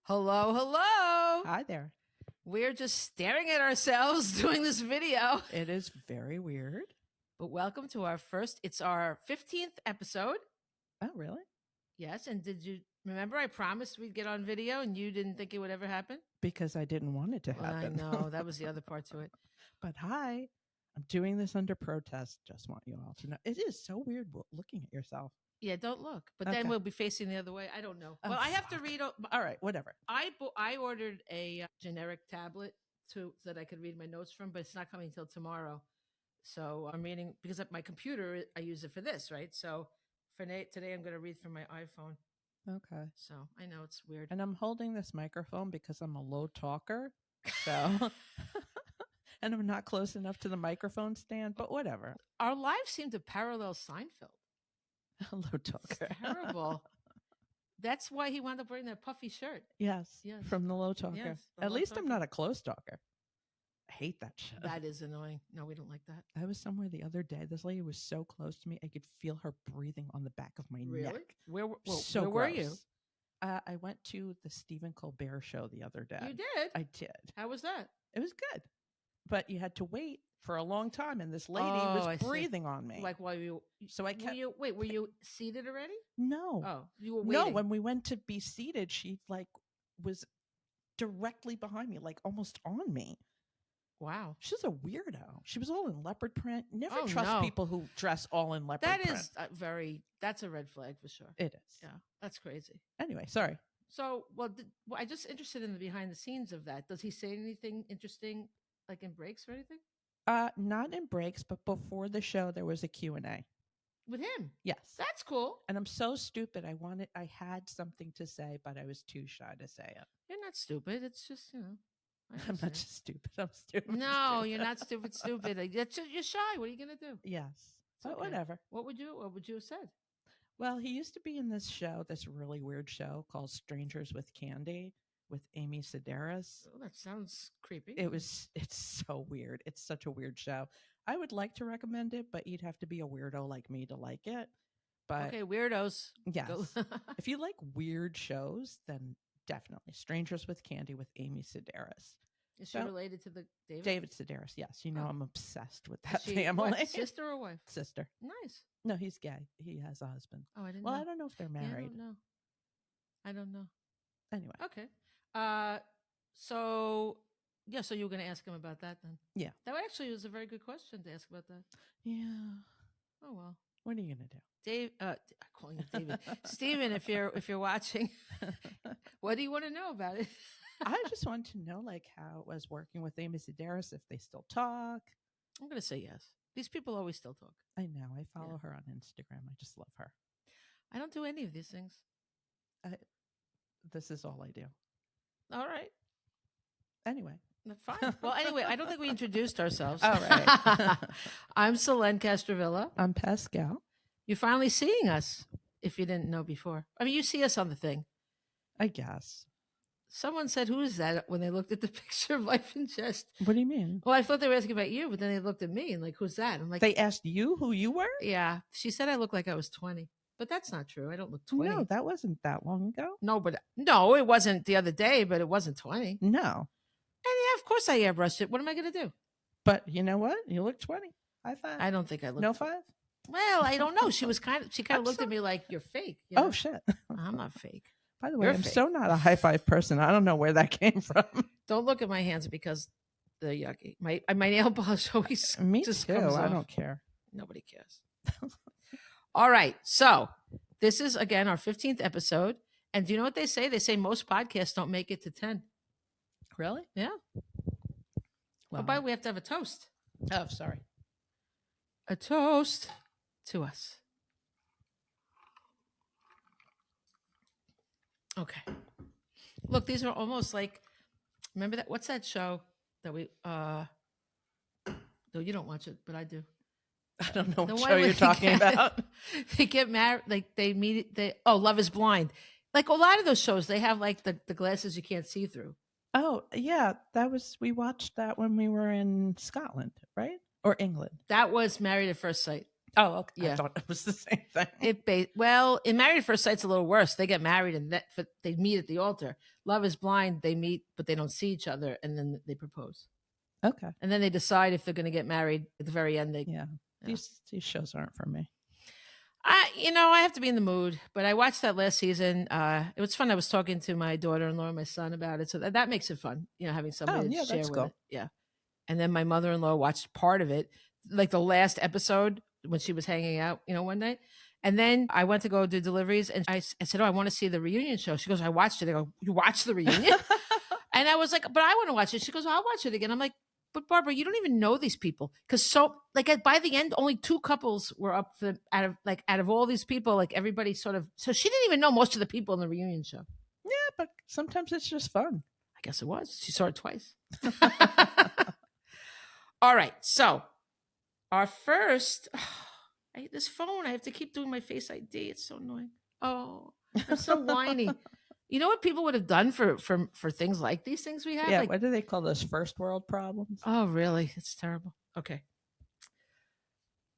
Hello, hello. Hi there. We're just staring at ourselves doing this video. It is very weird. But welcome to it's our 15th episode. Oh, really? Yes. And did you remember I promised we'd get on video and you didn't think it would ever happen? Because I didn't want it to happen. I know. That was the other part to it. But hi, I'm doing this under protest. Just want you all to know. It is so weird looking at yourself. Yeah, don't look. But Okay. then we'll be facing the other way. I don't know. Oh, well, I have to read. All right, whatever. I ordered a generic tablet so that I could read my notes from, but it's not coming until tomorrow. So I'm reading because at my computer, I use it for this, right? So for today, I'm going to read from my iPhone. Okay. So I know it's weird. And I'm holding this microphone because I'm a low talker. So, and I'm not close enough to the microphone stand, but whatever. Our lives seem to parallel Seinfeld. Low talker. It's terrible. That's why he wound up wearing that puffy shirt. Yes. From the low talker. Yes, At least I'm not a close talker. I hate that shit. That is annoying. No, we don't like that. I was somewhere the other day. This lady was so close to me. I could feel her breathing on the back of my neck. Where where were you? I went to the Stephen Colbert show the other day. You did? I did. How was that? It was good. But you had to wait for a long time, and this lady was breathing on me. Like while you... So I kept... were you seated already? No. Oh, you were waiting. No, when we went to be seated, she was directly behind me, like almost on me. Wow. She's a weirdo. She was all in leopard print. Never trust people who dress all in leopard print. That is that's a red flag for sure. It is. Yeah, that's crazy. Anyway, sorry. So, I'm just interested in the behind the scenes of that. Does he say anything interesting, like in breaks or anything? Not in breaks, but before the show, there was a Q&A. With him? Yes. That's cool. And I'm so stupid. I had something to say, but I was too shy to say it. You're not stupid. It's just, I'm not just stupid. I'm stupid. No, you're not stupid. You're shy. What are you going to do? Yes. But okay. Whatever. What would you have said? Well, he used to be in this really weird show called Strangers with Candy with Amy Sedaris. Oh, that sounds creepy. It's so weird. It's such a weird show. I would like to recommend it, but you'd have to be a weirdo like me to like it. But okay, weirdos. Yes. If you like weird shows, then definitely Strangers with Candy with Amy Sedaris. Is she related to the David? David Sedaris, yes. I'm obsessed with that family. What, sister or wife? Sister. Nice. No, he's gay. He has a husband. Oh, I didn't know. Well, I don't know if they're married. Yeah, I don't know. Anyway. Okay. So you were going to ask him about that then? Yeah. That actually was a very good question to ask about that. Yeah. Oh, well. What are you going to do? Dave, I'm calling you David. Steven, if you're watching, what do you want to know about it? I just want to know how it was working with Amy Sedaris, if they still talk. I'm going to say yes. These people always still talk. I know. I follow her on Instagram. I just love her. I don't do any of these things. This is all I do. All right. Anyway. Fine. Well, anyway, I don't think we introduced ourselves. All right. I'm Selene Castrovilla. I'm Pascale. You're finally seeing us, if you didn't know before. I mean, you see us on the thing. I guess. Someone said, who is that, when they looked at the picture of Life in Jest? What do you mean? Well, I thought they were asking about you, but then they looked at me and who's that? I'm like, they asked you who you were? Yeah. She said I looked like I was 20. But that's not true. I don't look 20. No, that wasn't that long ago. No, it wasn't the other day, but it wasn't 20. No. And yeah, of course I airbrushed it. What am I going to do? But you know what? You look 20. High five. I don't think I look. No 5? Well, I don't know. She kind of looked at me like, you're fake. You know? Oh, shit. I'm not fake. By the way, I'm so not a high five person. I don't know where that came from. Don't look at my hands because they're yucky. My nail polish always me just too. comes I off. don't care. Nobody cares. All right. So this is, again, our 15th episode. And do you know what they say? They say most podcasts don't make it to 10. Really? Yeah. Well, by the way, we have to have a toast. Oh, sorry. A toast to us. Okay. Look, these are almost like, remember that? What's that show that we, no, you don't watch it, but I do. I don't know what show you're talking about. They get married, they meet, Love is Blind. Like a lot of those shows, they have the glasses you can't see through. Oh, yeah. We watched that when we were in Scotland, right? Or England. That was Married at First Sight. Oh, okay. Yeah. I thought it was the same thing. In Married at First Sight's a little worse. They get married and they meet at the altar. Love is Blind, they meet, but they don't see each other, and then they propose. Okay. And then they decide if they're going to get married at the very end. Yeah. These shows aren't for me. I have to be in the mood, but I watched that last season. It was fun. I was talking to my daughter-in-law and my son about it. So that makes it fun, having somebody to share with cool. it. Yeah. And then my mother-in-law watched part of it, like the last episode when she was hanging out, one night. And then I went to go do deliveries and I said, I want to see the reunion show. She goes, I watched it. I go, you watched the reunion? And I was like, but I want to watch it. She goes, I'll watch it again. I'm like, but Barbara, you don't even know these people. Because by the end, only 2 couples were up out of all these people, like everybody so she didn't even know most of the people in the reunion show. Yeah, but sometimes it's just fun. I guess it was. She saw it twice. All right. So our first, I hate this phone. I have to keep doing my Face ID. It's so annoying. Oh, I'm so whiny. You know what people would have done for things like these things we have? Yeah, what do they call those first world problems? Oh, really? It's terrible. Okay.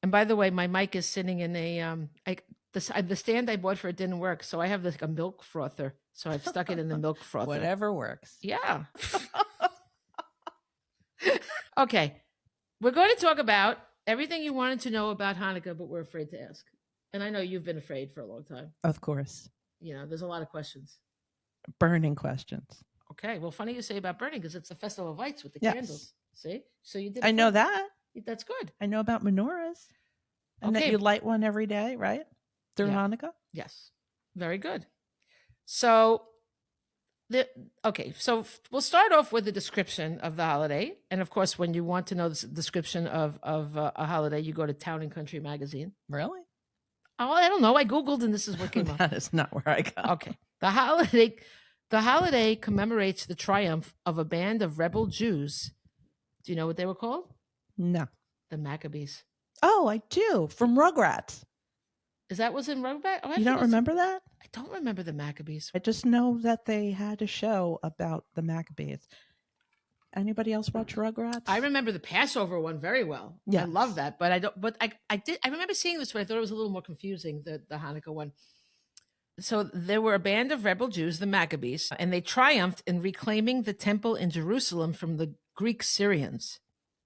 And by the way, my mic is sitting in the stand I bought for it didn't work, so I have a milk frother. So I've stuck it in the milk frother. Whatever works. Yeah. Okay. We're going to talk about everything you wanted to know about Hanukkah, but we're afraid to ask. And I know you've been afraid for a long time. Of course. There's a lot of questions. Burning questions. Okay. Well, funny you say about burning because it's the Festival of Lights with the candles. See? So you did. I know that. That's good. I know about menorahs. And that you light one every day, right? Through Hanukkah? Yes. Very good. So so we'll start off with the description of the holiday. And of course, when you want to know the description of a holiday, you go to Town and Country magazine. Really? Oh, I don't know. I Googled and this is what came up. That is not where I got. Okay. The holiday commemorates the triumph of a band of rebel Jews. Do you know what they were called? No. The Maccabees. Oh, I do. From Rugrats. Is that was in Rugrats? Oh, you don't remember that? I don't remember the Maccabees. I just know that they had a show about the Maccabees. Anybody else watch Rugrats? I remember the Passover one very well. Yeah, I love that, but I don't. But I did. I remember seeing this, but I thought it was a little more confusing. The Hanukkah one. So there were a band of rebel Jews, the Maccabees, and they triumphed in reclaiming the temple in Jerusalem from the Greek Syrians.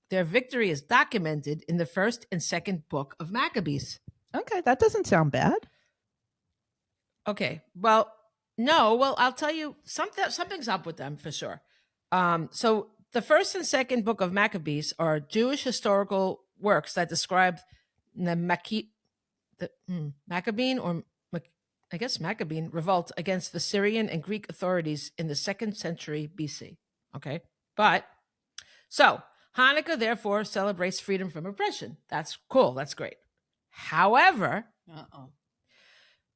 Their victory is documented in the 1st and 2nd book of Maccabees. Okay, that doesn't sound bad. Okay, well, no, I'll tell you something's up with them for sure. So the 1st and 2nd book of Maccabees are Jewish historical works that describe the Maccabean revolt against the Syrian and Greek authorities in the 2nd century BC. Okay, so Hanukkah therefore celebrates freedom from oppression. That's cool. That's great. However,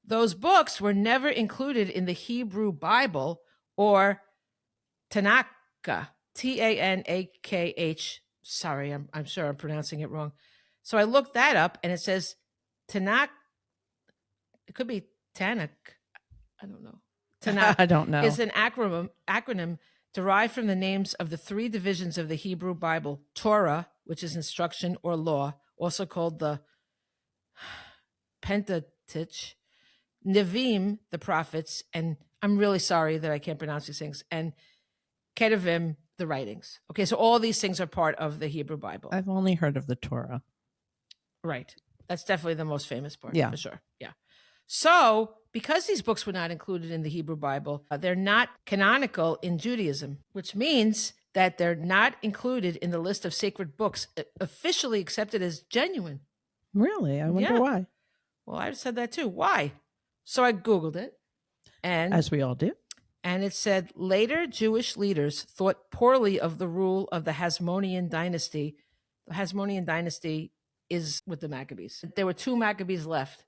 those books were never included in the Hebrew Bible or Tanakh, Tanakh. Sorry, I'm sure I'm pronouncing it wrong. So I looked that up, and it says Tanakh. It could be Tanakh. I don't know. Tanakh I don't know. Is an acronym derived from the names of the 3 divisions of the Hebrew Bible: Torah, which is instruction or law, also called the Pentateuch, Nevi'im, the prophets, and I'm really sorry that I can't pronounce these things, and Ketuvim, the writings. Okay, so all these things are part of the Hebrew Bible. I've only heard of the Torah. Right. That's definitely the most famous part. Yeah. For sure. Yeah. So because these books were not included in the Hebrew Bible, they're not canonical in Judaism, which means that they're not included in the list of sacred books officially accepted as genuine. Really? I wonder why. Well, I said that too. Why? So I Googled it. And as we all do. And it said later Jewish leaders thought poorly of the rule of the Hasmonean dynasty. The Hasmonean dynasty is with the Maccabees. There were 2 Maccabees left.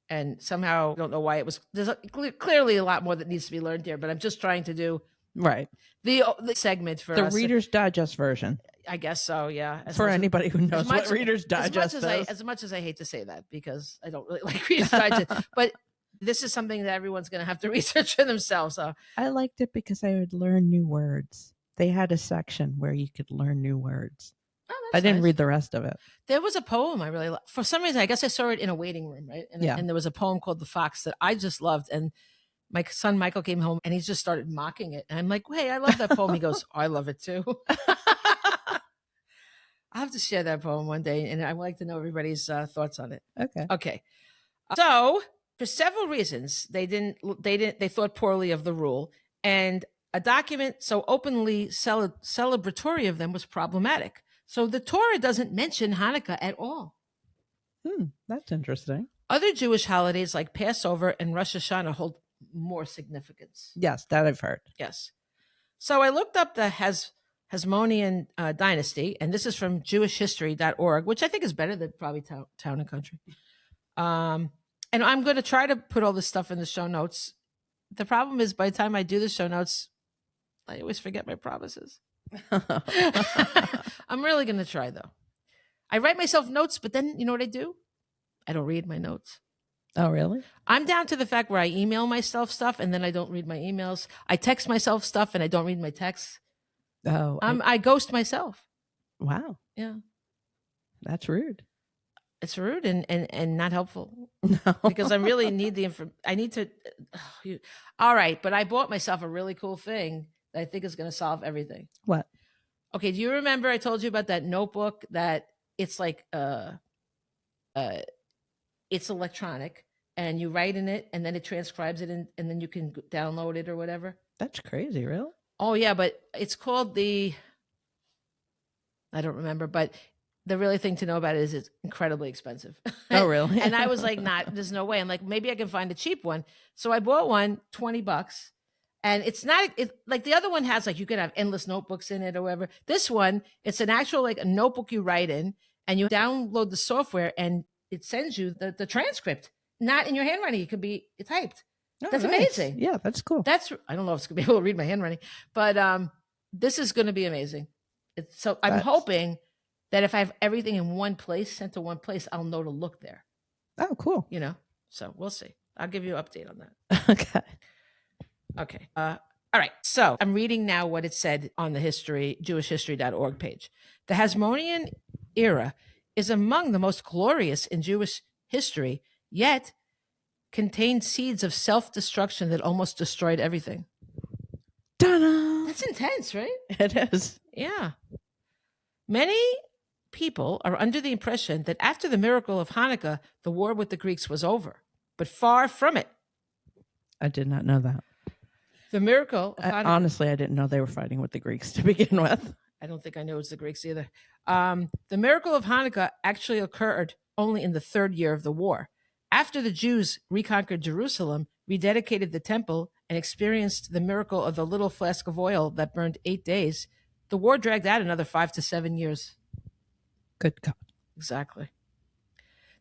And somehow, I don't know why it was. There's clearly a lot more that needs to be learned here, but I'm just trying to do the segment for the us. Reader's Digest version. I guess so, yeah. For anybody who knows what Reader's Digest is. As much as I hate to say that, because I don't really like Reader's Digest, but this is something that everyone's going to have to research for themselves. So. I liked it because I would learn new words. They had a section where you could learn new words. Oh, I didn't nice. read the rest of it. There was a poem I really loved. For some reason, I guess I saw it in a waiting room, right? And there was a poem called The Fox that I just loved. And my son Michael came home and he just started mocking it. And I'm like, hey, I love that poem. He goes, I love it too. I'll have to share that poem one day. And I would like to know everybody's thoughts on it. Okay. So for several reasons, they thought poorly of the rule. And a document so openly celebratory of them was problematic. So the Torah doesn't mention Hanukkah at all. That's interesting. Other Jewish holidays like Passover and Rosh Hashanah hold more significance. Yes, that I've heard. Yes. So I looked up the Hasmonean dynasty, and this is from jewishhistory.org, which I think is better than probably Town and Country. And I'm going to try to put all this stuff in the show notes. The problem is by the time I do the show notes, I always forget my promises. I'm really going to try, though. I write myself notes, but then you know what I do? I don't read my notes. Oh, really? I'm down to the fact where I email myself stuff and then I don't read my emails. I text myself stuff and I don't read my texts. Oh, I ghost myself. Wow. Yeah. That's rude. It's rude and not helpful. No. Because I really need the information. I need to. All right. But I bought myself a really cool thing that I think is going to solve everything. What? Okay. Do you remember I told you about that notebook that it's like, it's electronic and you write in it and then it transcribes it and then you can download it or whatever? That's crazy, really? Oh, yeah. But it's called I don't remember, but the really thing to know about it is it's incredibly expensive. Oh, really? And I was like, there's no way. I'm like, maybe I can find a cheap one. So I bought one, $20. And it's not like the other one has like, you can have endless notebooks in it or whatever. This one, it's an actual like a notebook you write in and you download the software and it sends you the transcript, not in your handwriting. It could be typed. Oh, that's nice. amazing. Yeah, that's cool. I don't know if it's gonna be able to read my handwriting, but this is going to be amazing. I'm hoping that if I have everything in one place, sent to one place, I'll know to look there. Oh, cool. You know, so we'll see. I'll give you an update on that. Okay. All right. So I'm reading now what it said on the jewishhistory.org page. The Hasmonean era is among the most glorious in Jewish history, yet contained seeds of self-destruction that almost destroyed everything. Ta-da! That's intense, right? It is. Yeah. Many people are under the impression that after the miracle of Hanukkah, the war with the Greeks was over, but far from it. I did not know that. The miracle of Hanukkah. Honestly, I didn't know they were fighting with the Greeks to begin with. I don't think I knew it was the Greeks either. The miracle of Hanukkah actually occurred only in the third year of the war. After the Jews reconquered Jerusalem, rededicated the temple, and experienced the miracle of the little flask of oil that burned 8 days, the war dragged out another 5 to 7 years. Good God. Exactly.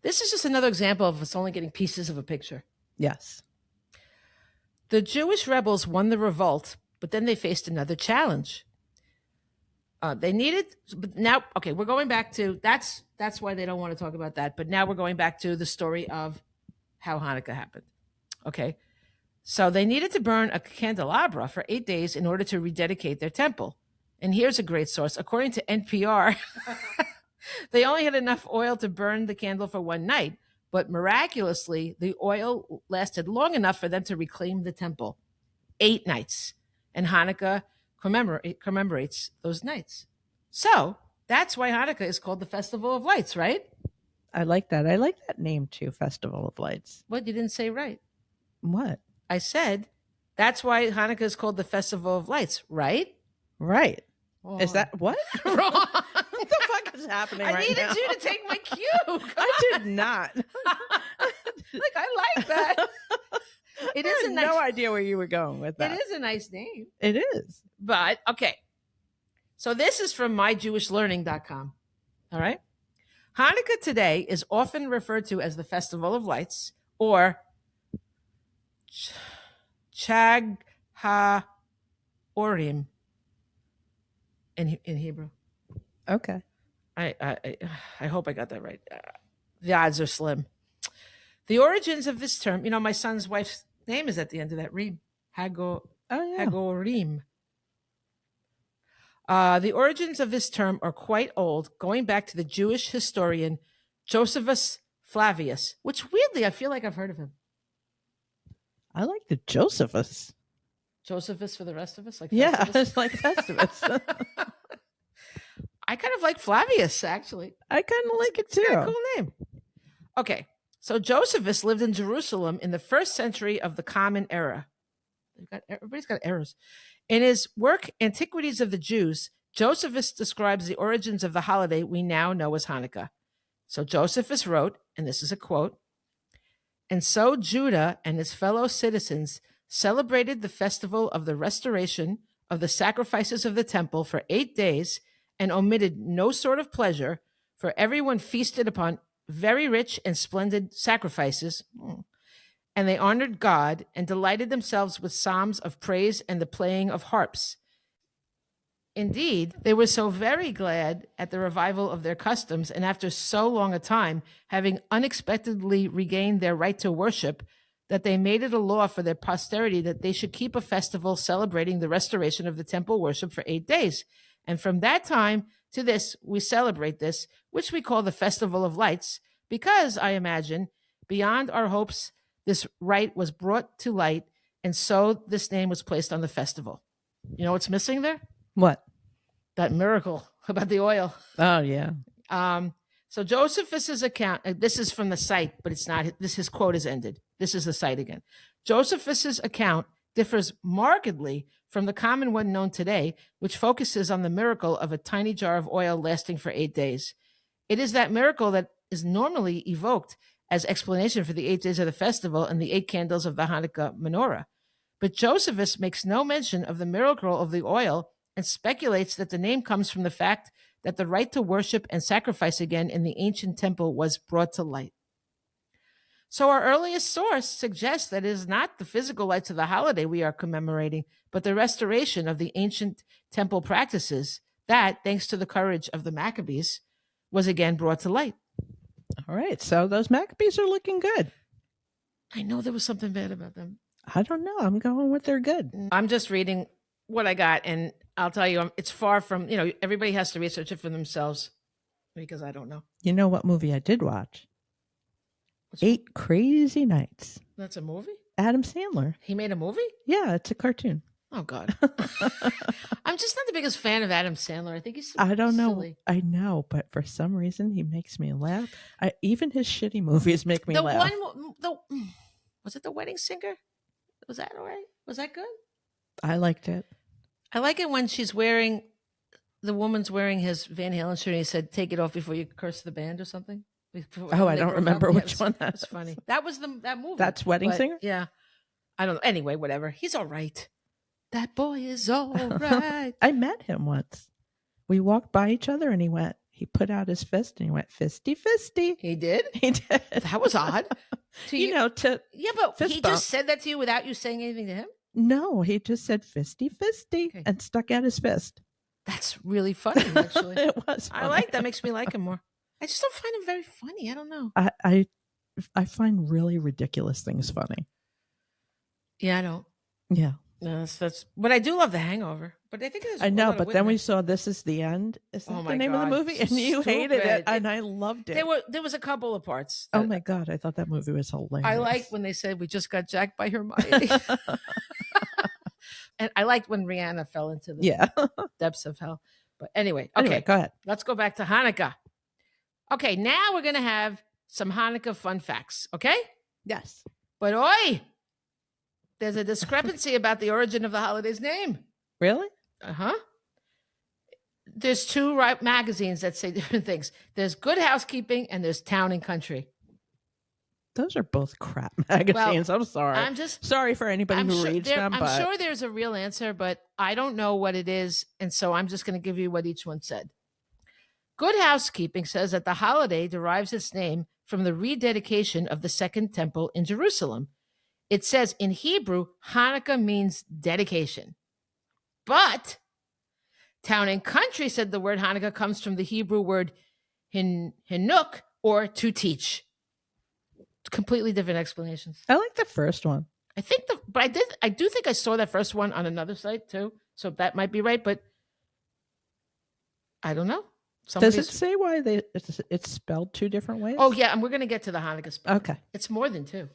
This is just another example of us only getting pieces of a picture. Yes. The Jewish rebels won the revolt, but then they faced another challenge. They needed, but now, okay, we're going back to, that's why they don't want to talk about that. But now we're going back to the story of how Hanukkah happened. Okay. So they needed to burn a candelabra for 8 days in order to rededicate their temple. And here's a great source. According to NPR, they only had enough oil to burn the candle for one night, but miraculously, the oil lasted long enough for them to reclaim the temple. 8 nights. And Hanukkah commemorates those nights. So that's why Hanukkah is called the Festival of Lights, right? I like that. I like that name too, Festival of Lights. What? You didn't say right. What? I said that's why Hanukkah is called the Festival of Lights, right? Right. Oh. Is that what? Wrong. What the fuck is happening right now? I needed you to take my cue. I did not. Like, I like that. It is a nice, no idea where you were going with that. It is a nice name. It is. But, okay. So this is from myjewishlearning.com. All right. Hanukkah today is often referred to as the Festival of Lights or Chag HaOrim in Hebrew. Okay. I hope I got that right. The odds are slim. The origins of this term, my son's wife's name is at the end of that reem. Hagorim. The origins of this term are quite old, going back to the Jewish historian Josephus Flavius, which weirdly I feel like I've heard of him. I like the Josephus. Josephus for the rest of us, like Yeah, Festivus? it's like Festivus. I kind of like Flavius, actually. I kind of like it It's got a too. cool name. Okay, so Josephus lived in Jerusalem in the 1st century of the Common Era. Everybody's got errors. In his work, Antiquities of the Jews, Josephus describes the origins of the holiday we now know as Hanukkah. So Josephus wrote, and this is a quote, "And so Judah and his fellow citizens celebrated the festival of the restoration of the sacrifices of the temple for 8 days and omitted no sort of pleasure, for everyone feasted upon very rich and splendid sacrifices. And they honored God and delighted themselves with psalms of praise and the playing of harps. Indeed, they were so very glad at the revival of their customs, and after so long a time, having unexpectedly regained their right to worship, that they made it a law for their posterity that they should keep a festival celebrating the restoration of the temple worship for 8 days. And from that time to this, we celebrate this, which we call the Festival of Lights, because, I imagine, beyond our hopes, this rite was brought to light, and so this name was placed on the festival." You know what's missing there? What? That miracle about the oil. Oh, yeah. So Josephus's account, this is from the site, but it's not, his quote is ended. This is the site again. Josephus's account differs markedly from the common one known today, which focuses on the miracle of a tiny jar of oil lasting for 8 days. It is that miracle that is normally evoked as explanation for the 8 days of the festival and the 8 candles of the Hanukkah menorah. But Josephus makes no mention of the miracle of the oil and speculates that the name comes from the fact that the right to worship and sacrifice again in the ancient temple was brought to light. So our earliest source suggests that it is not the physical lights of the holiday we are commemorating, but the restoration of the ancient temple practices that, thanks to the courage of the Maccabees, was again brought to light. All right. So those Maccabees are looking good. I know there was something bad about them. I don't know. I'm going with they're good. I'm just reading what I got, and I'll tell you, it's far from, everybody has to research it for themselves because I don't know. You know what movie I did watch? 8 Crazy Nights. That's a movie? Adam Sandler. He made a movie? Yeah, it's a cartoon. Oh, God. I'm just not the biggest fan of Adam Sandler. I think he's I don't know. silly. I know, but for some reason, he makes me laugh. Even his shitty movies make me laugh. Was it The Wedding Singer? Was that all right? Was that good? I liked it. I like it when the woman's wearing his Van Halen shirt and he said, "Take it off before you curse the band," or something. I don't remember which one that's funny. That was that movie. That's Wedding Singer? Yeah. I don't know. Anyway, whatever. He's all right. That boy is all right. I met him once. We walked by each other and he put out his fist and he went fisty fisty. He did? He did. That was odd. Yeah, but he just said that to you without you saying anything to him? No, he just said fisty fisty and stuck out his fist. That's really funny, actually. It was funny. I like that. Makes me like him more. I just don't find him very funny. I don't know. I find really ridiculous things funny. Yeah, I don't. Yeah. No, that's. But I do love The Hangover. But I think I know. But then we saw This Is the End. Is that the name of the movie? And you hated it, and I loved it. There was a couple of parts. Oh my God! I thought that movie was hilarious. I liked when they said we just got jacked by Hermione. And I liked when Rihanna fell into the depths of hell. But anyway, go ahead. Let's go back to Hanukkah. Okay, now we're going to have some Hanukkah fun facts, okay? Yes. But there's a discrepancy about the origin of the holiday's name. Really? Uh-huh. There's 2 magazines that say different things. There's Good Housekeeping and there's Town and Country. Those are both crap magazines. Well, I'm sorry. I'm just sorry for anybody who reads them. I'm sure there's a real answer, but I don't know what it is. And so I'm just going to give you what each one said. Good Housekeeping says that the holiday derives its name from the rededication of the Second Temple in Jerusalem. It says in Hebrew, Hanukkah means dedication. But Town and Country said the word Hanukkah comes from the Hebrew word Hannukah, or to teach. Completely different explanations. I like the first one. I do think I saw that first one on another site too. So that might be right. But I don't know. Does it say why it's spelled two different ways? Oh yeah, and we're going to get to the Hanukkah spelling. Okay. It's more than two.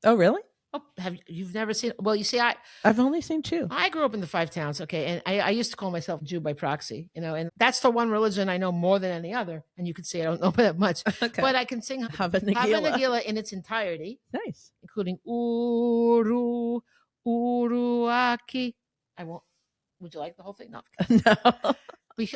Oh really? Oh, you've never seen? Well, you see, I've only seen two. I grew up in the 5 towns, okay, and I used to call myself Jew by proxy, and that's the one religion I know more than any other. And you could say I don't know that much, Okay. but I can sing Hannukah in its entirety. Nice. Including Uruaki. I won't. Would you like the whole thing? No. No.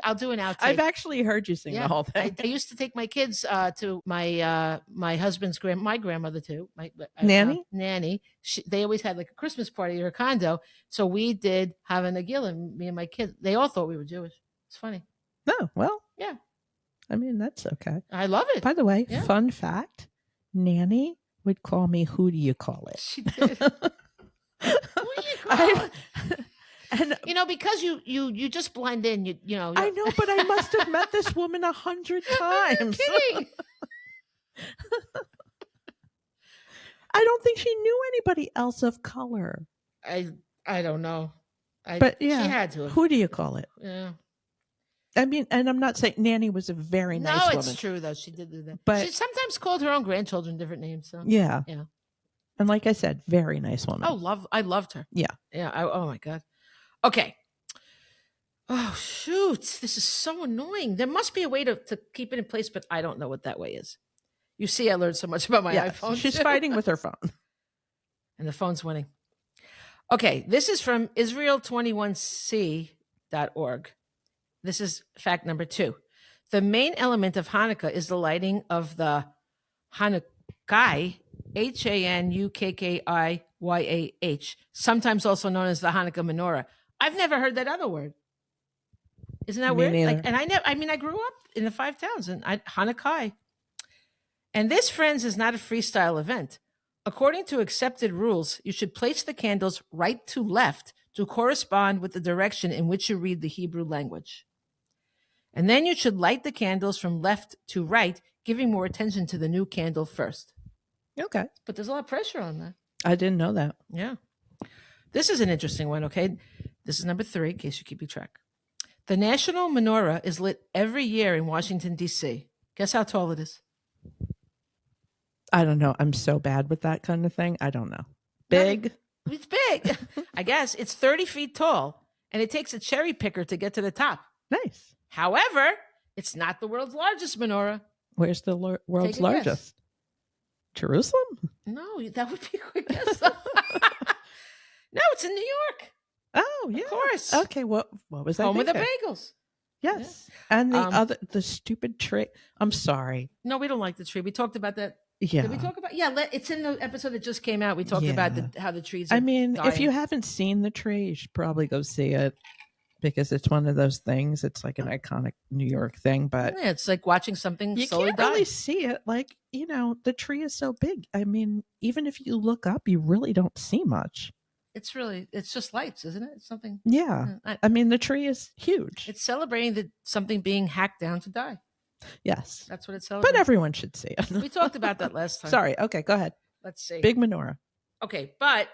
I'll do an outtake. I've actually heard you sing the whole thing. I used to take my kids to my husband's my grandmother too. My nanny. They always had like a Christmas party at her condo, so we did have an Agila. Me and my kids. They all thought we were Jewish. It's funny. No, well, yeah. I mean, that's okay. I love it. By the way, fun fact: Nanny would call me. Who do you call it? She did. Who do you call it? And because you just blend in, you know. I know, but I must have met this woman 100 times. Kidding. I don't think she knew anybody else of color. I don't know. But yeah, she had to. Who do you call it? Yeah. I mean, and I'm not saying Nanny was a very nice woman. No, it's true though. She did do that. But she sometimes called her own grandchildren different names. So. Yeah. Yeah. And like I said, very nice woman. Oh, I loved her. Yeah. Yeah. Oh my God. Okay. Oh shoot! This is so annoying. There must be a way to keep it in place, but I don't know what that way is. You see, I learned so much about my iPhone. She's fighting with her phone. And the phone's winning. Okay, this is from Israel21c.org. This is fact number 2. The main element of Hanukkah is the lighting of the Hannukah, Hanukkiyah, sometimes also known as the Hanukkah menorah. I've never heard that other word. Isn't that weird? I grew up in the 5 towns and Hanukkah. And this, friends, is not a freestyle event. According to accepted rules, you should place the candles right to left to correspond with the direction in which you read the Hebrew language. And then you should light the candles from left to right, giving more attention to the new candle first. Okay. But there's a lot of pressure on that. I didn't know that. Yeah. This is an interesting one, okay? This is number 3, in case you're keeping track. The National Menorah is lit every year in Washington, D.C. Guess how tall it is? I don't know. I'm so bad with that kind of thing. I don't know. Big? It's big. I guess. It's 30 feet tall, and it takes a cherry picker to get to the top. Nice. However, it's not the world's largest menorah. Where's the world's largest? Guess. Jerusalem? No, that would be a quick guess. No, it's in New York. Oh, yeah. Of course. Okay, what was that? Home of the bagels. Yes. Yeah. And the stupid tree. I'm sorry. No, we don't like the tree. We talked about that. Yeah. Did we talk about? Yeah, it's in the episode that just came out. We talked about how the trees are dying. If you haven't seen the tree, you should probably go see it because it's one of those things. It's like an iconic New York thing, but yeah, it's like watching something you slowly can't die. really see it. Like, the tree is so big. I mean, even if you look up, you really don't see much. It's just lights, isn't it? It's something. Yeah. I mean, the tree is huge. It's celebrating something being hacked down to die. Yes. That's what it's celebrating. But everyone should see it. We talked about that last time. Sorry. Okay, go ahead. Let's see. Big menorah. Okay, but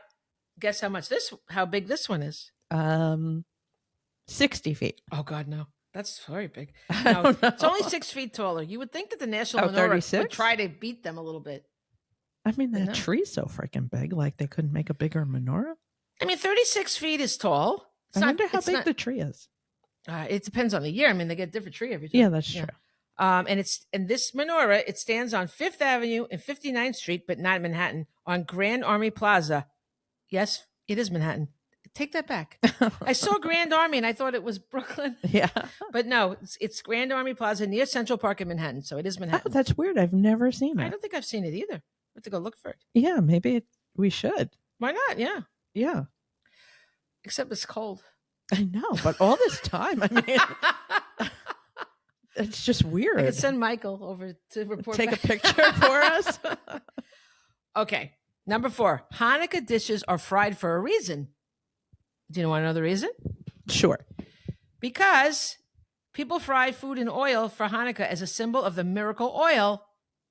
guess how big this one is? 60 feet. Oh God, no. That's very big. No, it's only 6 feet taller. You would think that the National Menorah 36? would try to beat them a little bit. I mean, that tree's so freaking big. Like, they couldn't make a bigger menorah? I mean, 36 feet is tall. I wonder how big the tree is. It depends on the year. I mean, they get a different tree every time. Yeah, that's true. And this menorah, it stands on 5th Avenue and 59th Street, but not Manhattan, on Grand Army Plaza. Yes, it is Manhattan. Take that back. I saw Grand Army and I thought it was Brooklyn. Yeah. But no, it's Grand Army Plaza near Central Park in Manhattan. So it is Manhattan. Oh, that's weird. I've never seen it. I don't think I've seen it either. I have to go look for it. Yeah, maybe we should. Why not? Yeah. Yeah. Except it's cold. I know, but all this time, I mean, it's just weird. I could send Michael over to report Take a picture for us. Okay. Number 4, Hanukkah dishes are fried for a reason. Do you want to know the reason? Sure. Because people fry food in oil for Hanukkah as a symbol of the miracle oil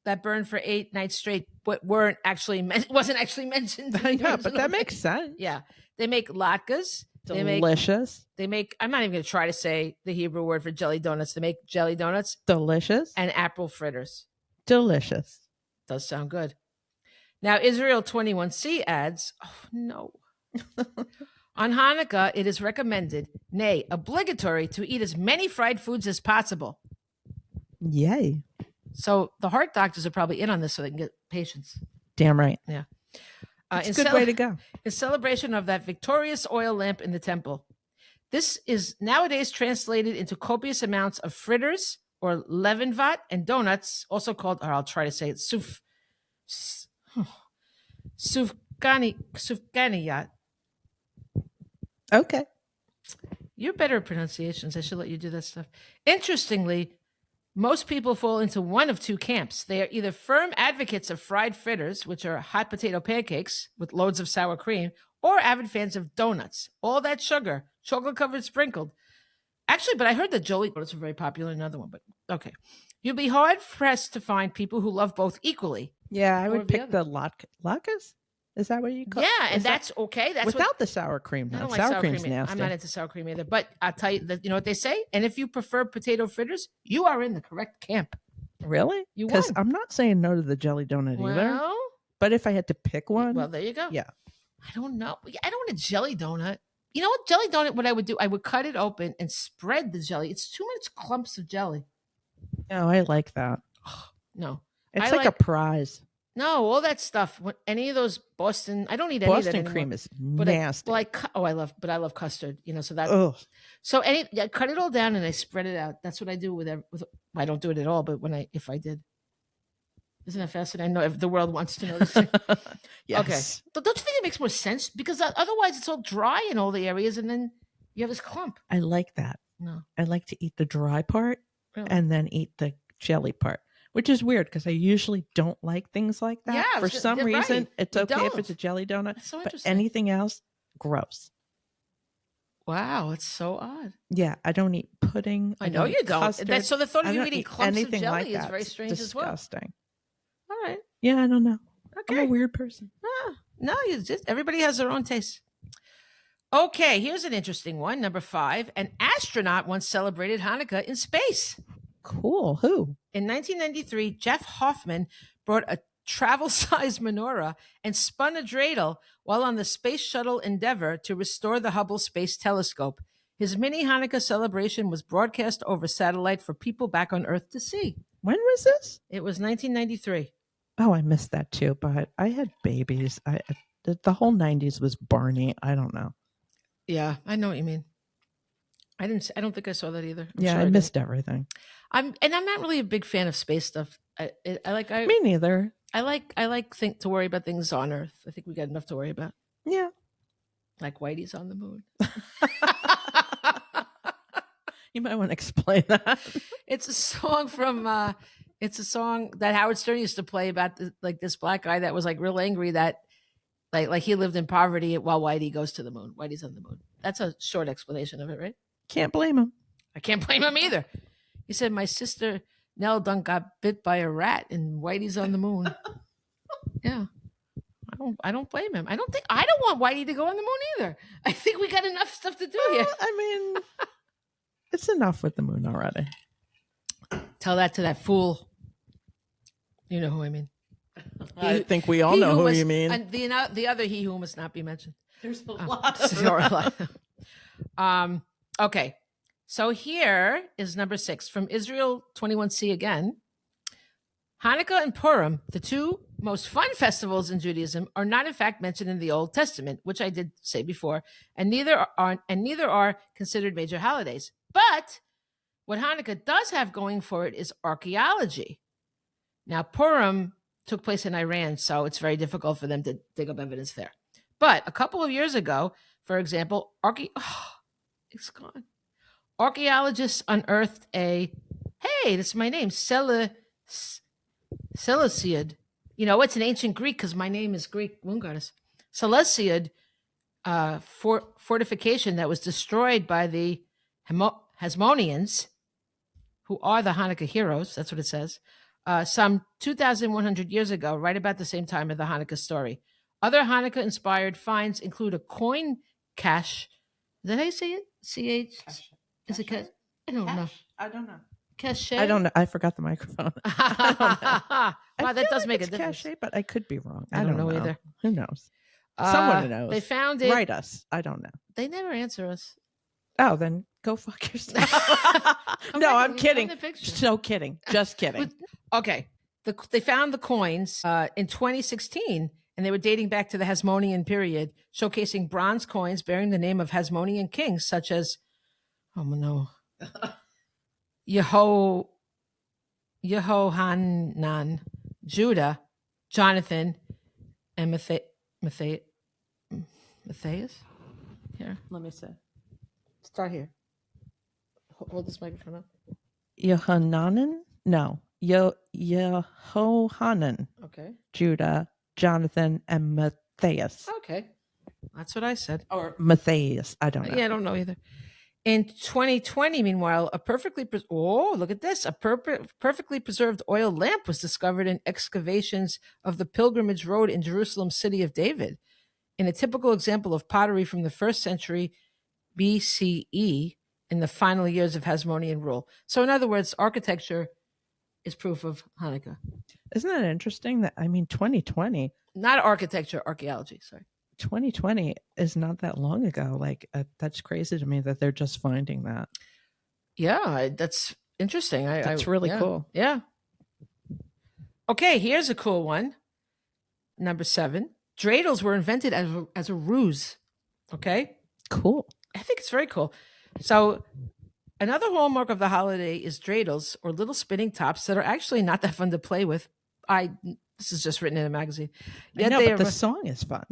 that burned for 8 nights straight weren't actually wasn't actually mentioned. Yeah, but that makes sense. Yeah, they make latkes. Delicious. They make. I'm not even going to try to say the Hebrew word for jelly donuts. They make jelly donuts. Delicious. And apple fritters. Delicious. Does sound good. Now, Israel 21C adds, oh no. On Hanukkah, it is recommended, nay, obligatory, to eat as many fried foods as possible. Yay. So the heart doctors are probably in on this so they can get patients. Damn right. Yeah. It's a good way to go. In celebration of that victorious oil lamp in the temple. This is nowadays translated into copious amounts of fritters or levenvat and donuts, also called, or I'll try to say it, sufganiyat. Okay. You're better at pronunciations. I should let you do that stuff. Interestingly, most people fall into one of two camps. They are either firm advocates of fried fritters, which are hot potato pancakes with loads of sour cream, or avid fans of donuts. All that sugar, chocolate covered, sprinkled. Actually, but I heard that jelly donuts are very popular. Another one, but okay. You'll be hard pressed to find people who love both equally. Yeah, I would pick the latkes. Is that what you call it? Yeah, and that's okay. That's without the sour cream. I don't like sour cream's nasty. I'm not into sour cream either. But I'll tell you that, you know what they say? And if you prefer potato fritters, you are in the correct camp. Really? Because I'm not saying no to the jelly donut either. But if I had to pick one. Well, there you go. Yeah. I don't know. I don't want a jelly donut. You know what? Jelly donut, what I would do, I would cut it open and spread the jelly. It's too much clumps of jelly. Oh, I like that. No. It's like a prize. No, all that stuff. Any of those Boston, I don't eat any of that anymore. Boston cream is nasty. I love custard. You know, so that. So I cut it all down and I spread it out. That's what I do with. I don't do it at all, but if I did, isn't that fascinating? I know if the world wants to know this. Yes. Okay, but don't you think it makes more sense? Because otherwise, it's all dry in all the areas, and then you have this clump. I like that. No, I like to eat the dry part and then eat the jelly part. Which is weird because I usually don't like things like that. Yeah, for some reason, it's okay if it's a jelly donut. So but anything else, gross. Wow, it's so odd. Yeah, I don't eat pudding. I know you don't. So the thought of you eating clumps of jelly is very strange as well. Disgusting. All right. Yeah, I don't know. Okay. I'm a weird person. No, everybody has their own taste. Okay, here's an interesting one. Number 5. An astronaut once celebrated Hanukkah in space. Cool. Who? In 1993, Jeff Hoffman brought a travel-sized menorah and spun a dreidel while on the Space Shuttle Endeavour to restore the Hubble Space Telescope. His mini Hanukkah celebration was broadcast over satellite for people back on Earth to see. When was this? It was 1993. Oh, I missed that too, but I had babies. The whole 90s was Barney. I don't know. Yeah, I know what you mean. I don't think I saw that either. I missed everything. I'm not really a big fan of space stuff. Me neither. I like to worry about things on Earth. I think we got enough to worry about. Yeah. Like Whitey's on the moon. You might want to explain that. It's a song from it's a song that Howard Stern used to play about this black guy that was like real angry that like he lived in poverty while Whitey goes to the moon. Whitey's on the moon. That's a short explanation of it, right? Can't blame him. I can't blame him either. He said, my sister Nell Dunk got bit by a rat and Whitey's on the moon. Yeah. I don't blame him. I don't want Whitey to go on the moon either. I think we got enough stuff to do here. I mean, it's enough with the moon already. Tell that to that fool. You know who I mean. I think we all know who you mean. And the other he who must not be mentioned. There's a lot. Okay. So here is number 6 from Israel 21C again. Hanukkah and Purim, the two most fun festivals in Judaism, are not in fact mentioned in the Old Testament, which I did say before, and neither are considered major holidays. But what Hanukkah does have going for it is archaeology. Now, Purim took place in Iran, so it's very difficult for them to dig up evidence there. But a couple of years ago, for example, it's gone. Archaeologists unearthed that's my name, Seleucid. You know, it's an ancient Greek because my name is Greek, moon goddess. Seleucid fortification that was destroyed by the Hasmoneans, who are the Hanukkah heroes, that's what it says, some 2,100 years ago, right about the same time of the Hanukkah story. Other Hanukkah-inspired finds include a coin cache. Is that how you say it? C-H? Is it cache? I don't know. I don't know. Cache? I don't know. I forgot the microphone. I don't know. Wow, that does make a difference. Cache, but I could be wrong. I don't know either. Who knows? Someone knows. They found it. Write us. I don't know. They never answer us. Oh, then go fuck yourself. No, I'm kidding. So kidding. Just kidding. Okay. They found the coins in 2016, and they were dating back to the Hasmonean period, showcasing bronze coins bearing the name of Hasmonean kings such as, oh no, Yehohanan, Judah, Jonathan, and Matthias. Here, let me see. Start here. Hold this microphone up. Yehohanan? No. Yehohanan. Okay. Judah, Jonathan, and Matthias. Okay. That's what I said. Or Matthias. I don't know. Yeah, I don't know either. In 2020, meanwhile, look at this. A perfectly preserved oil lamp was discovered in excavations of the Pilgrimage Road in Jerusalem, city of David. In a typical example of pottery from the 1st century BCE in the final years of Hasmonean rule. So in other words, architecture is proof of Hanukkah. Isn't that interesting? 2020. Not architecture, archaeology, sorry. 2020 is not that long ago. That's crazy to me that they're just finding that. Yeah, that's interesting. That's really cool. Yeah. Okay, here's a cool one. Number 7. Dreidels were invented as a ruse. Okay? Cool. I think it's very cool. So another hallmark of the holiday is dreidels, or little spinning tops that are actually not that fun to play with. This is just written in a magazine. Yet but the song is fun.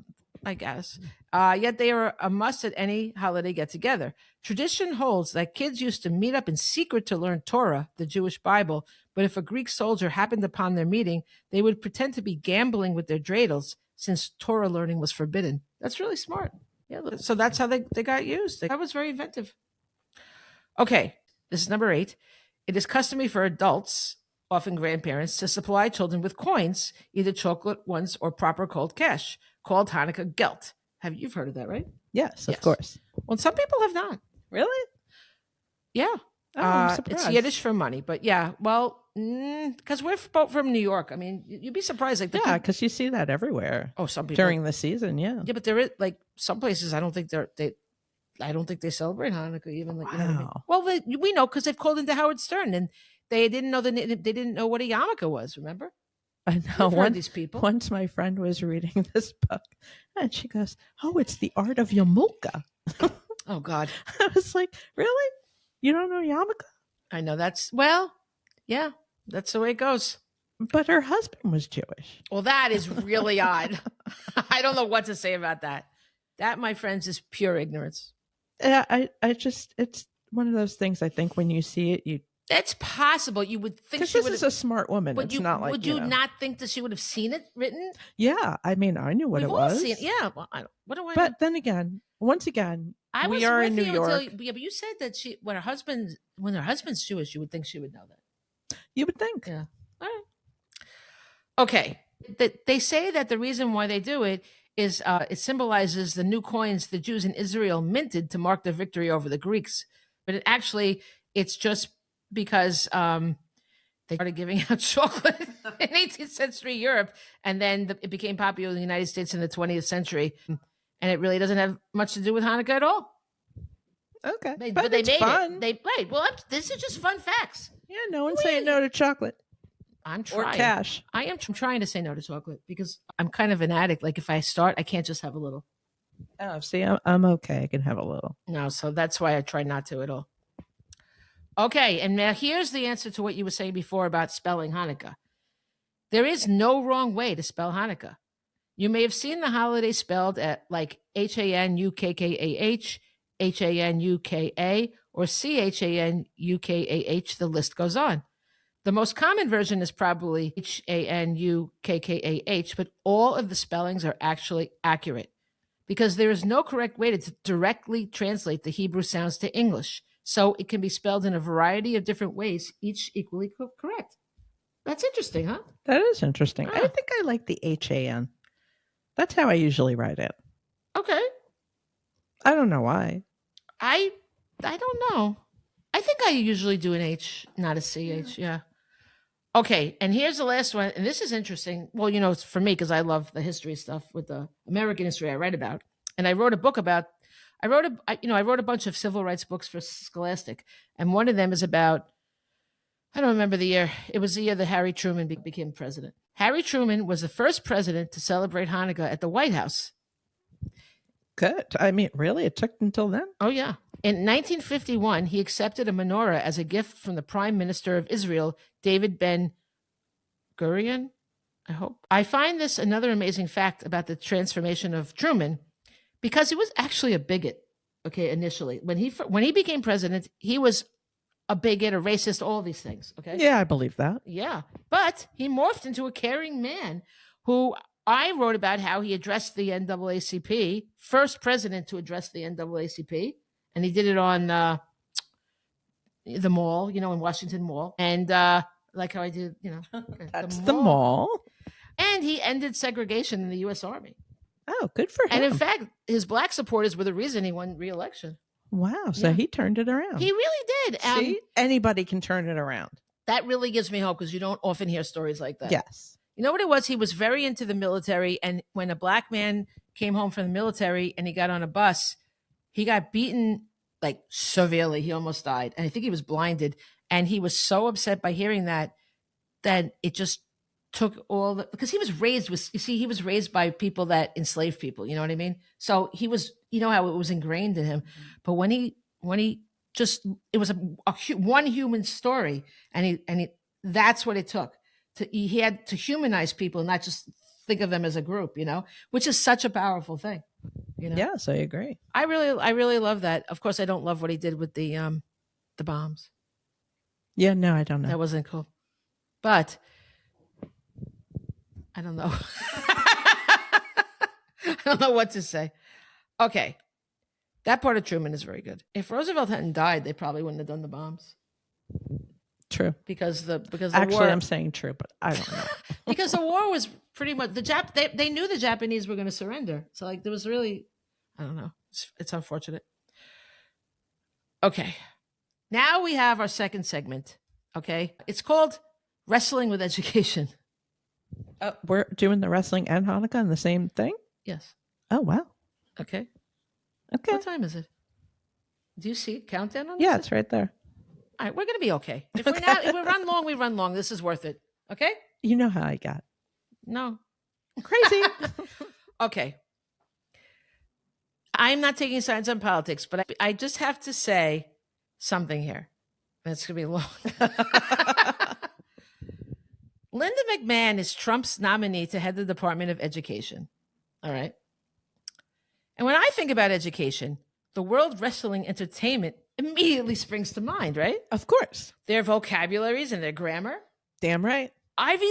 I guess. Yet they are a must at any holiday get-together. Tradition holds that kids used to meet up in secret to learn Torah, the Jewish Bible, but if a Greek soldier happened upon their meeting, they would pretend to be gambling with their dreidels, since Torah learning was forbidden. That's really smart. Yeah, so that's how they got used. That was very inventive. Okay, this is number 8. It is customary for adults, often grandparents, to supply children with coins, either chocolate ones or proper cold cash, called Hanukkah gelt. You've heard of that, right? Yes, of course. Well, some people have not. Really? Yeah. Oh, I'm surprised. It's Yiddish for money, but yeah, well, because we're both from New York. I mean, you'd be surprised. Because you see that everywhere. Oh, some people during the season, yeah. Yeah, but there is some places. I don't think they celebrate Hanukkah even. Wow. You know what I mean? Well, we know because they've called into Howard Stern, and they didn't know they didn't know what a yarmulke was. Remember? I know. These people. Once my friend was reading this book, and she goes, "Oh, it's the art of yarmulke." Oh God! I was like, "Really? You don't know yarmulke?" I know that's yeah, that's the way it goes. But her husband was Jewish. Well, that is really odd. I don't know what to say about that. That, my friends, is pure ignorance. Yeah, it's one of those things. I think when you see it, it's possible you would think she is a smart woman. But it's not like would you not think that she would have seen it written? Yeah, I mean, I knew what it was. Yeah, well, what do I? But then again, once again, we are in New York. Yeah, but you said that when her husband's Jewish, you would think she would know that. You would think. Yeah. All right. Okay. They say that the reason why they do it is it symbolizes the new coins the Jews in Israel minted to mark their victory over the Greeks. But it's just because they started giving out chocolate in 18th century Europe, and then it became popular in the United States in the 20th century. And it really doesn't have much to do with Hanukkah at all. Okay. But they made fun. it. This is just fun facts. Yeah, no one's saying no to chocolate. I'm trying. Or cash. I am trying to say no to chocolate because I'm kind of an addict. Like if I start, I can't just have a little. Oh, see, I'm okay. I can have a little. No, so that's why I try not to at all. Okay, and now here's the answer to what you were saying before about spelling Hanukkah. There is no wrong way to spell Hanukkah. You may have seen the holiday spelled at like Hanukkah, Hanuka, or Chanukah. The list goes on. The most common version is probably Hanukkah, but all of the spellings are actually accurate because there is no correct way to directly translate the Hebrew sounds to English. So it can be spelled in a variety of different ways, each equally correct. That's interesting, huh? That is interesting. I think I like the HAN. That's how I usually write it. Okay. I don't know why. I don't know. I think I usually do an H, not a CH. Yeah. Okay, and here's the last one, and this is interesting. Well, it's for me because I love the history stuff with the American history I write about, and I wrote a book about. I wrote a bunch of civil rights books for Scholastic, and one of them is about. I don't remember the year. It was the year that Harry Truman became president. Harry Truman was the first president to celebrate Hanukkah at the White House. Good. I mean, really? It took until then? Oh, yeah. In 1951, he accepted a menorah as a gift from the Prime Minister of Israel, David Ben-Gurion, I hope. I find this another amazing fact about the transformation of Truman because he was actually a bigot, okay, initially. When he became president, he was a bigot, a racist, all these things, okay? Yeah, I believe that. Yeah. But he morphed into a caring man who I wrote about how he addressed the NAACP, first president to address the NAACP. And he did it on the mall, in Washington Mall. And like how I did, That's the mall. And he ended segregation in the U.S. Army. Oh, good for him. And in fact, his black supporters were the reason he won re-election. Wow. So he turned it around. He really did. See, anybody can turn it around. That really gives me hope because you don't often hear stories like that. Yes. You know what it was? He was very into the military. And when a black man came home from the military and he got on a bus, he got beaten like severely. He almost died. And I think he was blinded. And he was so upset by hearing that it just took because he was raised by people that enslaved people. You know what I mean? So he was, how it was ingrained in him. But when he it was one human story. And that's what it took. He had to humanize people, not just think of them as a group, which is such a powerful thing. Yes, I agree. I really love that. Of course, I don't love what he did with the bombs. Yeah, no, I don't know. That wasn't cool. But I don't know. I don't know what to say. Okay. That part of Truman is very good. If Roosevelt hadn't died, they probably wouldn't have done the bombs. True. Because the actually war, I'm saying true, but I don't know. Because the war was pretty much they knew the Japanese were going to surrender. So like there was really, I don't know. It's unfortunate. Okay. Now we have our second segment. Okay. It's called Wrestling with Education. We're doing the wrestling and Hanukkah in the same thing? Yes. Oh, wow. Okay. Okay. What time is it? Do you see countdown on this? Yeah, it's right there. All right, we're going to be okay. If we run long, we run long. This is worth it. Okay? You know how I got. No. Crazy. Okay. I'm not taking sides on politics, but I just have to say something here. It's going to be long. Linda McMahon is Trump's nominee to head the Department of Education. All right. And when I think about education, the World Wrestling Entertainment immediately springs to mind, right? Of course. Their vocabularies and their grammar. Damn right. Ivy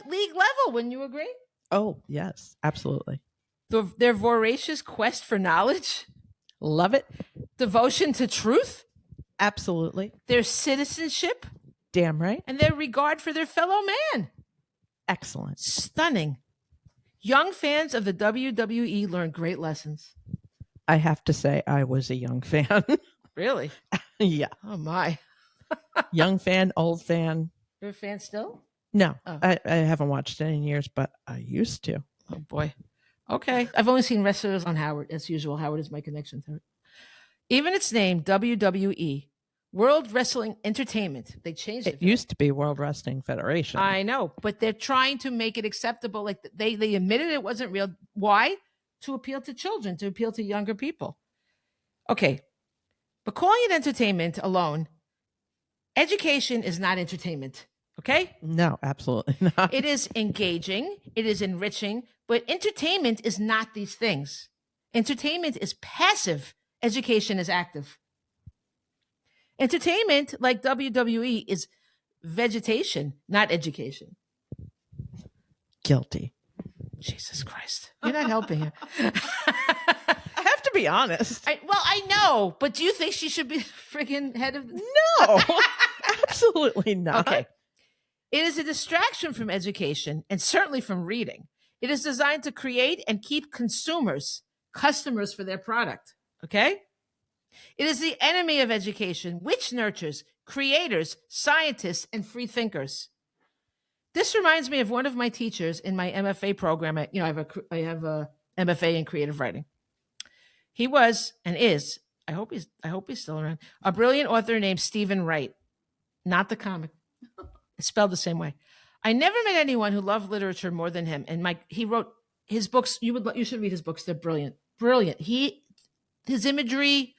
League level, wouldn't you agree? Oh, yes, absolutely. Their voracious quest for knowledge. Love it. Devotion to truth. Absolutely. Their citizenship. Damn right. And their regard for their fellow man. Excellent. Stunning. Young fans of the WWE learn great lessons. I have to say, I was a young fan. Really? Yeah. Oh, my. Young fan, old fan. You're a fan still? No, oh. I haven't watched it in years, but I used to. Oh, boy. Okay. I've only seen wrestlers on Howard. As usual, Howard is my connection to it. Even its name, WWE, World Wrestling Entertainment. They changed it. It used to be World Wrestling Federation. I know, but they're trying to make it acceptable. Like they admitted it wasn't real. Why? To appeal to children, to appeal to younger people. Okay. But calling it entertainment alone, education is not entertainment. Okay? No, absolutely not. It is engaging. It is enriching. But entertainment is not these things. Entertainment is passive. Education is active. Entertainment, like WWE, is vegetation, not education. Guilty. Jesus Christ. You're not helping her. I have to be honest. I know, but do you think she should be freaking head of... No, absolutely not. Okay. It is a distraction from education and certainly from reading. It is designed to create and keep customers for their product. Okay? It is the enemy of education, which nurtures creators, scientists, and free thinkers. This reminds me of one of my teachers in my MFA program. I have a MFA in creative writing. He was and is, I hope he's still around, a brilliant author named Stephen Wright, not the comic. It's spelled the same way. I never met anyone who loved literature more than him. And he wrote his books. You should read his books. They're brilliant. Brilliant. His imagery,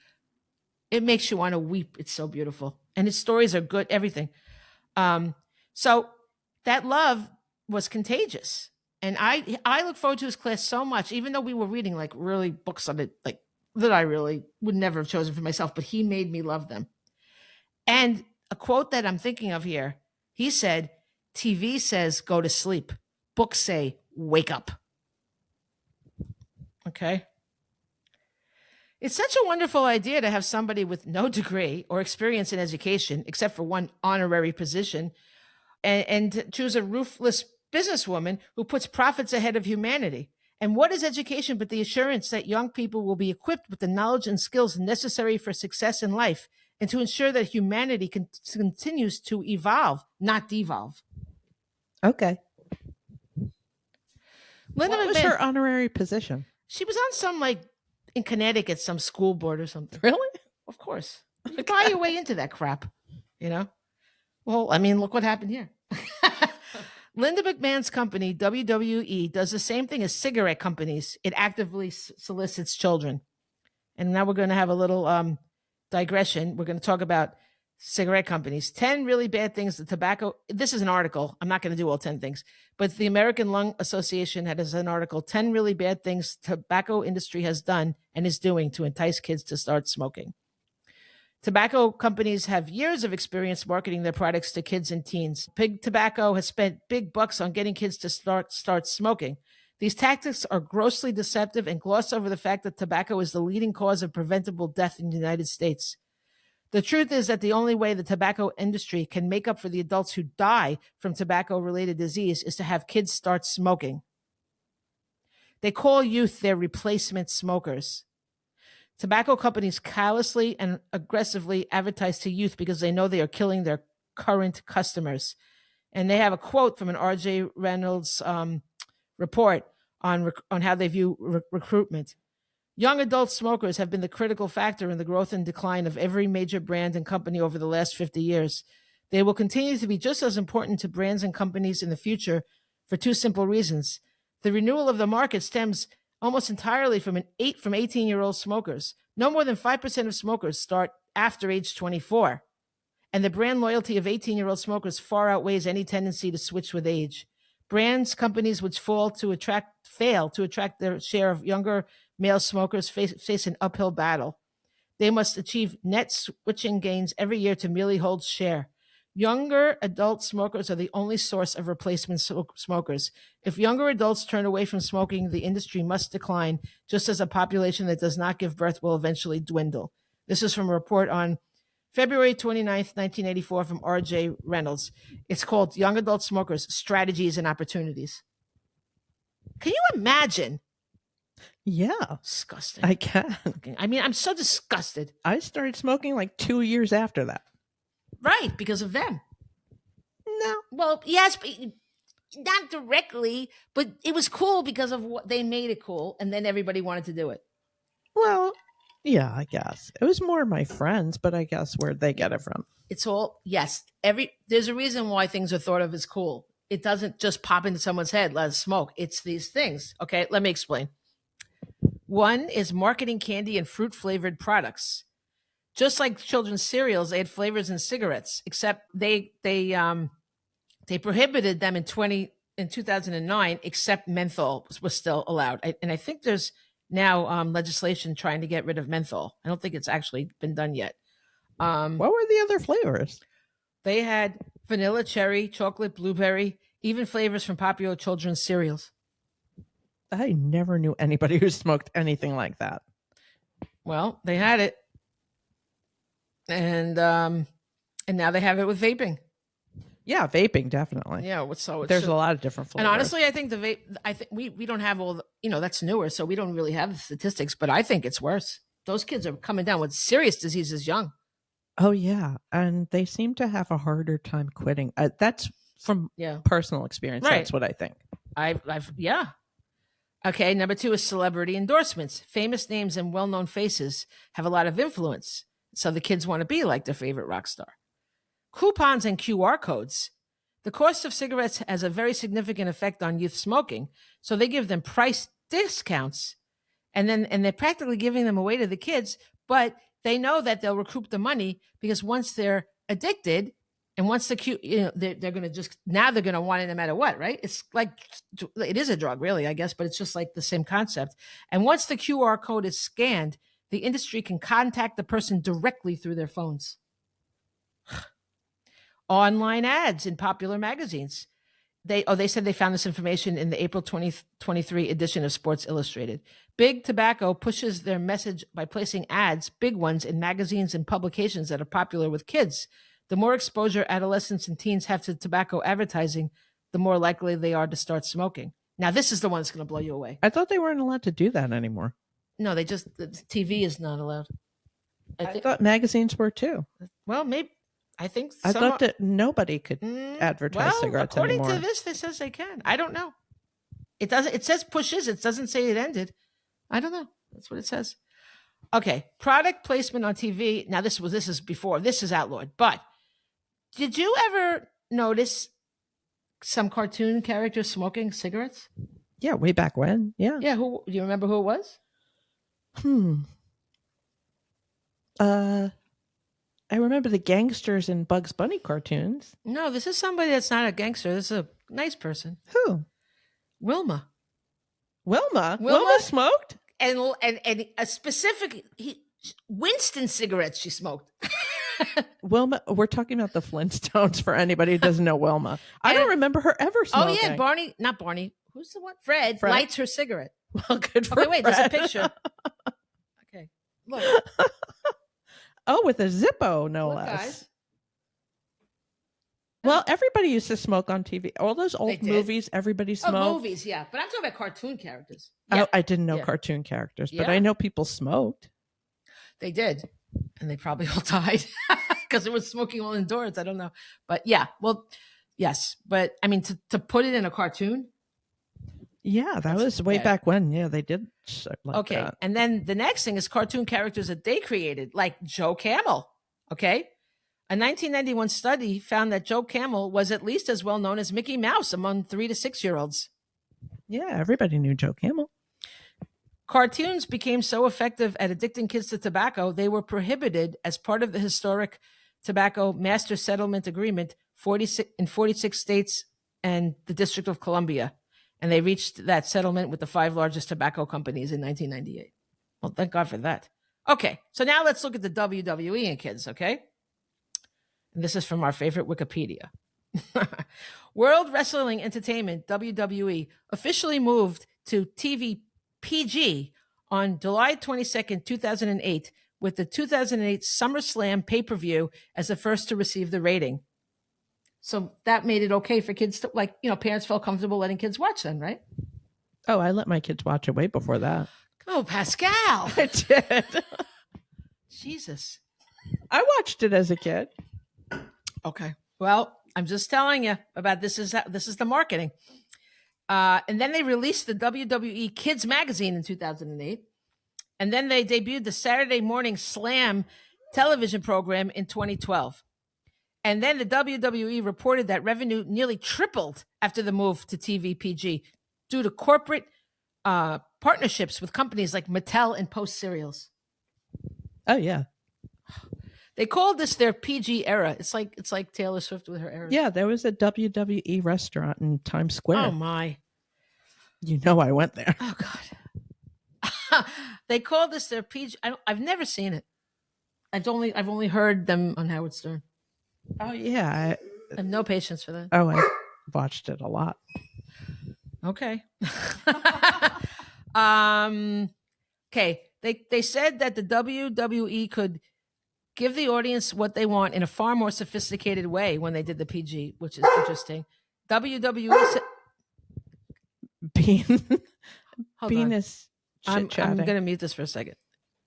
it makes you want to weep. It's so beautiful. And his stories are good, everything. So that love was contagious. And I look forward to his class so much, even though we were reading like really books on it, like that I really would never have chosen for myself, but he made me love them. And a quote that I'm thinking of here, he said, TV says go to sleep. Books say wake up. Okay. It's such a wonderful idea to have somebody with no degree or experience in education, except for one honorary position, and to choose a ruthless businesswoman who puts profits ahead of humanity. And what is education but the assurance that young people will be equipped with the knowledge and skills necessary for success in life and to ensure that humanity continues to evolve, not devolve? Okay. Linda McMahon, was her honorary position? She was on some, like, in Connecticut, some school board or something. Really? Of course. You buy your way into that crap, you know? Well, I mean, look what happened here. Linda McMahon's company, WWE, does the same thing as cigarette companies. It actively solicits children. And now we're going to have a little digression. We're going to talk about cigarette companies. 10 really bad things the tobacco. This is an article. I'm not going to do all 10 things. But the American Lung Association has an article, 10 really bad things tobacco industry has done and is doing to entice kids to start smoking. Tobacco companies have years of experience marketing their products to kids and teens. Big Tobacco has spent big bucks on getting kids to start smoking. These tactics are grossly deceptive and gloss over the fact that tobacco is the leading cause of preventable death in the United States. The truth is that the only way the tobacco industry can make up for the adults who die from tobacco-related disease is to have kids start smoking. They call youth their replacement smokers. Tobacco companies callously and aggressively advertise to youth because they know they are killing their current customers. And they have a quote from an R.J. Reynolds report on how they view recruitment. Young adult smokers have been the critical factor in the growth and decline of every major brand and company over the last 50 years. They will continue to be just as important to brands and companies in the future for two simple reasons. The renewal of the market stems almost entirely from 18-year-old smokers. No more than 5% of smokers start after age 24. And the brand loyalty of 18-year-old smokers far outweighs any tendency to switch with age. Brands, companies which fail to attract their share of younger male smokers face an uphill battle. They must achieve net switching gains every year to merely hold share. Younger adult smokers are the only source of replacement smokers. If younger adults turn away from smoking, the industry must decline, just as a population that does not give birth will eventually dwindle. This is from a report on February 29th, 1984 from R.J. Reynolds. It's called Young Adult Smokers, Strategies and Opportunities. Can you imagine? Yeah. Disgusting. I can. I mean, I'm so disgusted. I started smoking like 2 years after that. Right, because of them. No. Well, yes, but not directly, but it was cool because of what they made it cool, and then everybody wanted to do it. Well, yeah, I guess. It was more my friends, but I guess where'd they get it from? It's all, yes. There's a reason why things are thought of as cool. It doesn't just pop into someone's head, let's smoke. It's these things. Okay, let me explain. One is marketing candy and fruit-flavored products. Just like children's cereals, they had flavors in cigarettes, except they prohibited them in 2009, except menthol was still allowed. And I think there's now legislation trying to get rid of menthol. I don't think it's actually been done yet. What were the other flavors? They had vanilla, cherry, chocolate, blueberry, even flavors from popular children's cereals. I never knew anybody who smoked anything like that. Well, they had it. And now they have it with vaping. Yeah, vaping definitely. Yeah, so there's a lot of different flavors. And honestly, I think the vape. I think we don't have all the, that's newer, so we don't really have the statistics. But I think it's worse. Those kids are coming down with serious diseases young. Oh yeah, and they seem to have a harder time quitting. That's from personal experience. Right. That's what I think. I've yeah. Okay, number 2 is celebrity endorsements. Famous names and well-known faces have a lot of influence, so the kids want to be like their favorite rock star. Coupons and QR codes. The cost of cigarettes has a very significant effect on youth smoking, so they give them price discounts, and they're practically giving them away to the kids, but they know that they'll recoup the money because once they're addicted, and once they're going to just, now they're going to want it no matter what, right? It's like, it is a drug really, I guess, but it's just like the same concept. And once the QR code is scanned, the industry can contact the person directly through their phones. Online ads in popular magazines. They said they found this information in the April 2023 edition of Sports Illustrated. Big Tobacco pushes their message by placing ads, big ones, in magazines and publications that are popular with kids. The more exposure adolescents and teens have to tobacco advertising, the more likely they are to start smoking. Now, this is the one that's going to blow you away. I thought they weren't allowed to do that anymore. No, the TV is not allowed. I thought magazines were too. Well, maybe. I thought that nobody could advertise cigarettes according anymore. To this, it says they can. I don't know. It doesn't. It says pushes. It doesn't say it ended. I don't know. That's what it says. Okay, product placement on TV. Now this is before. This is outlawed. But did you ever notice some cartoon characters smoking cigarettes? Yeah, way back when. Yeah. Yeah. Who do you remember? Who it was? I remember the gangsters in Bugs Bunny cartoons. No, this is somebody that's not a gangster. This is a nice person. Who? Wilma. Wilma smoked? And a specific Winston cigarettes she smoked. Wilma, we're talking about the Flintstones for anybody who doesn't know Wilma. I don't remember her ever smoking. Oh yeah, not Barney. Who's the one? Fred lights her cigarette. Well, good for wait, Fred. There's a picture. Okay, look. Oh, with a Zippo, no less. Guys. Well, everybody used to smoke on TV. All those old movies, everybody smoked. Oh, movies, yeah. But I'm talking about cartoon characters. Yeah. I didn't know cartoon characters, but I know people smoked. They did. And they probably all died because it was smoking all indoors. I don't know. But yeah, well, yes. But I mean, to put it in a cartoon. Yeah, that was way back when. Yeah, they did. Like that. And then the next thing is cartoon characters that they created, like Joe Camel. Okay. A 1991 study found that Joe Camel was at least as well known as Mickey Mouse among 3 to 6 year olds. Yeah, everybody knew Joe Camel. Cartoons became so effective at addicting kids to tobacco, they were prohibited as part of the historic Tobacco Master Settlement Agreement in 46 states and the District of Columbia. And they reached that settlement with the 5 largest tobacco companies in 1998. Well, thank God for that. Okay, so now let's look at the WWE and kids, okay? And this is from our favorite Wikipedia. World Wrestling Entertainment, WWE, officially moved to TV PG on July 22nd, 2008, with the 2008 SummerSlam pay-per-view as the first to receive the rating. So that made it okay for kids to, parents felt comfortable letting kids watch them, right? Oh, I let my kids watch it way before that. Oh, Pascale. I did. Jesus. I watched it as a kid. Okay. Well, I'm just telling you about this is the marketing. And then they released the WWE Kids magazine in 2008. And then they debuted the Saturday Morning Slam television program in 2012. And then the WWE reported that revenue nearly tripled after the move to TV PG due to corporate partnerships with companies like Mattel and Post Cereals. Oh, yeah. They called this their PG era. It's like Taylor Swift with her era. Yeah, there was a WWE restaurant in Times Square. Oh, my. You know I went there. Oh, God. They called this their PG. I've never seen it. I've only heard them on Howard Stern. Oh, yeah. I have no patience for that. Oh, I watched it a lot. Okay. Okay. They said that the WWE could give the audience what they want in a far more sophisticated way when they did the PG, which is interesting. WWE. Bean is I'm going to mute this for a second.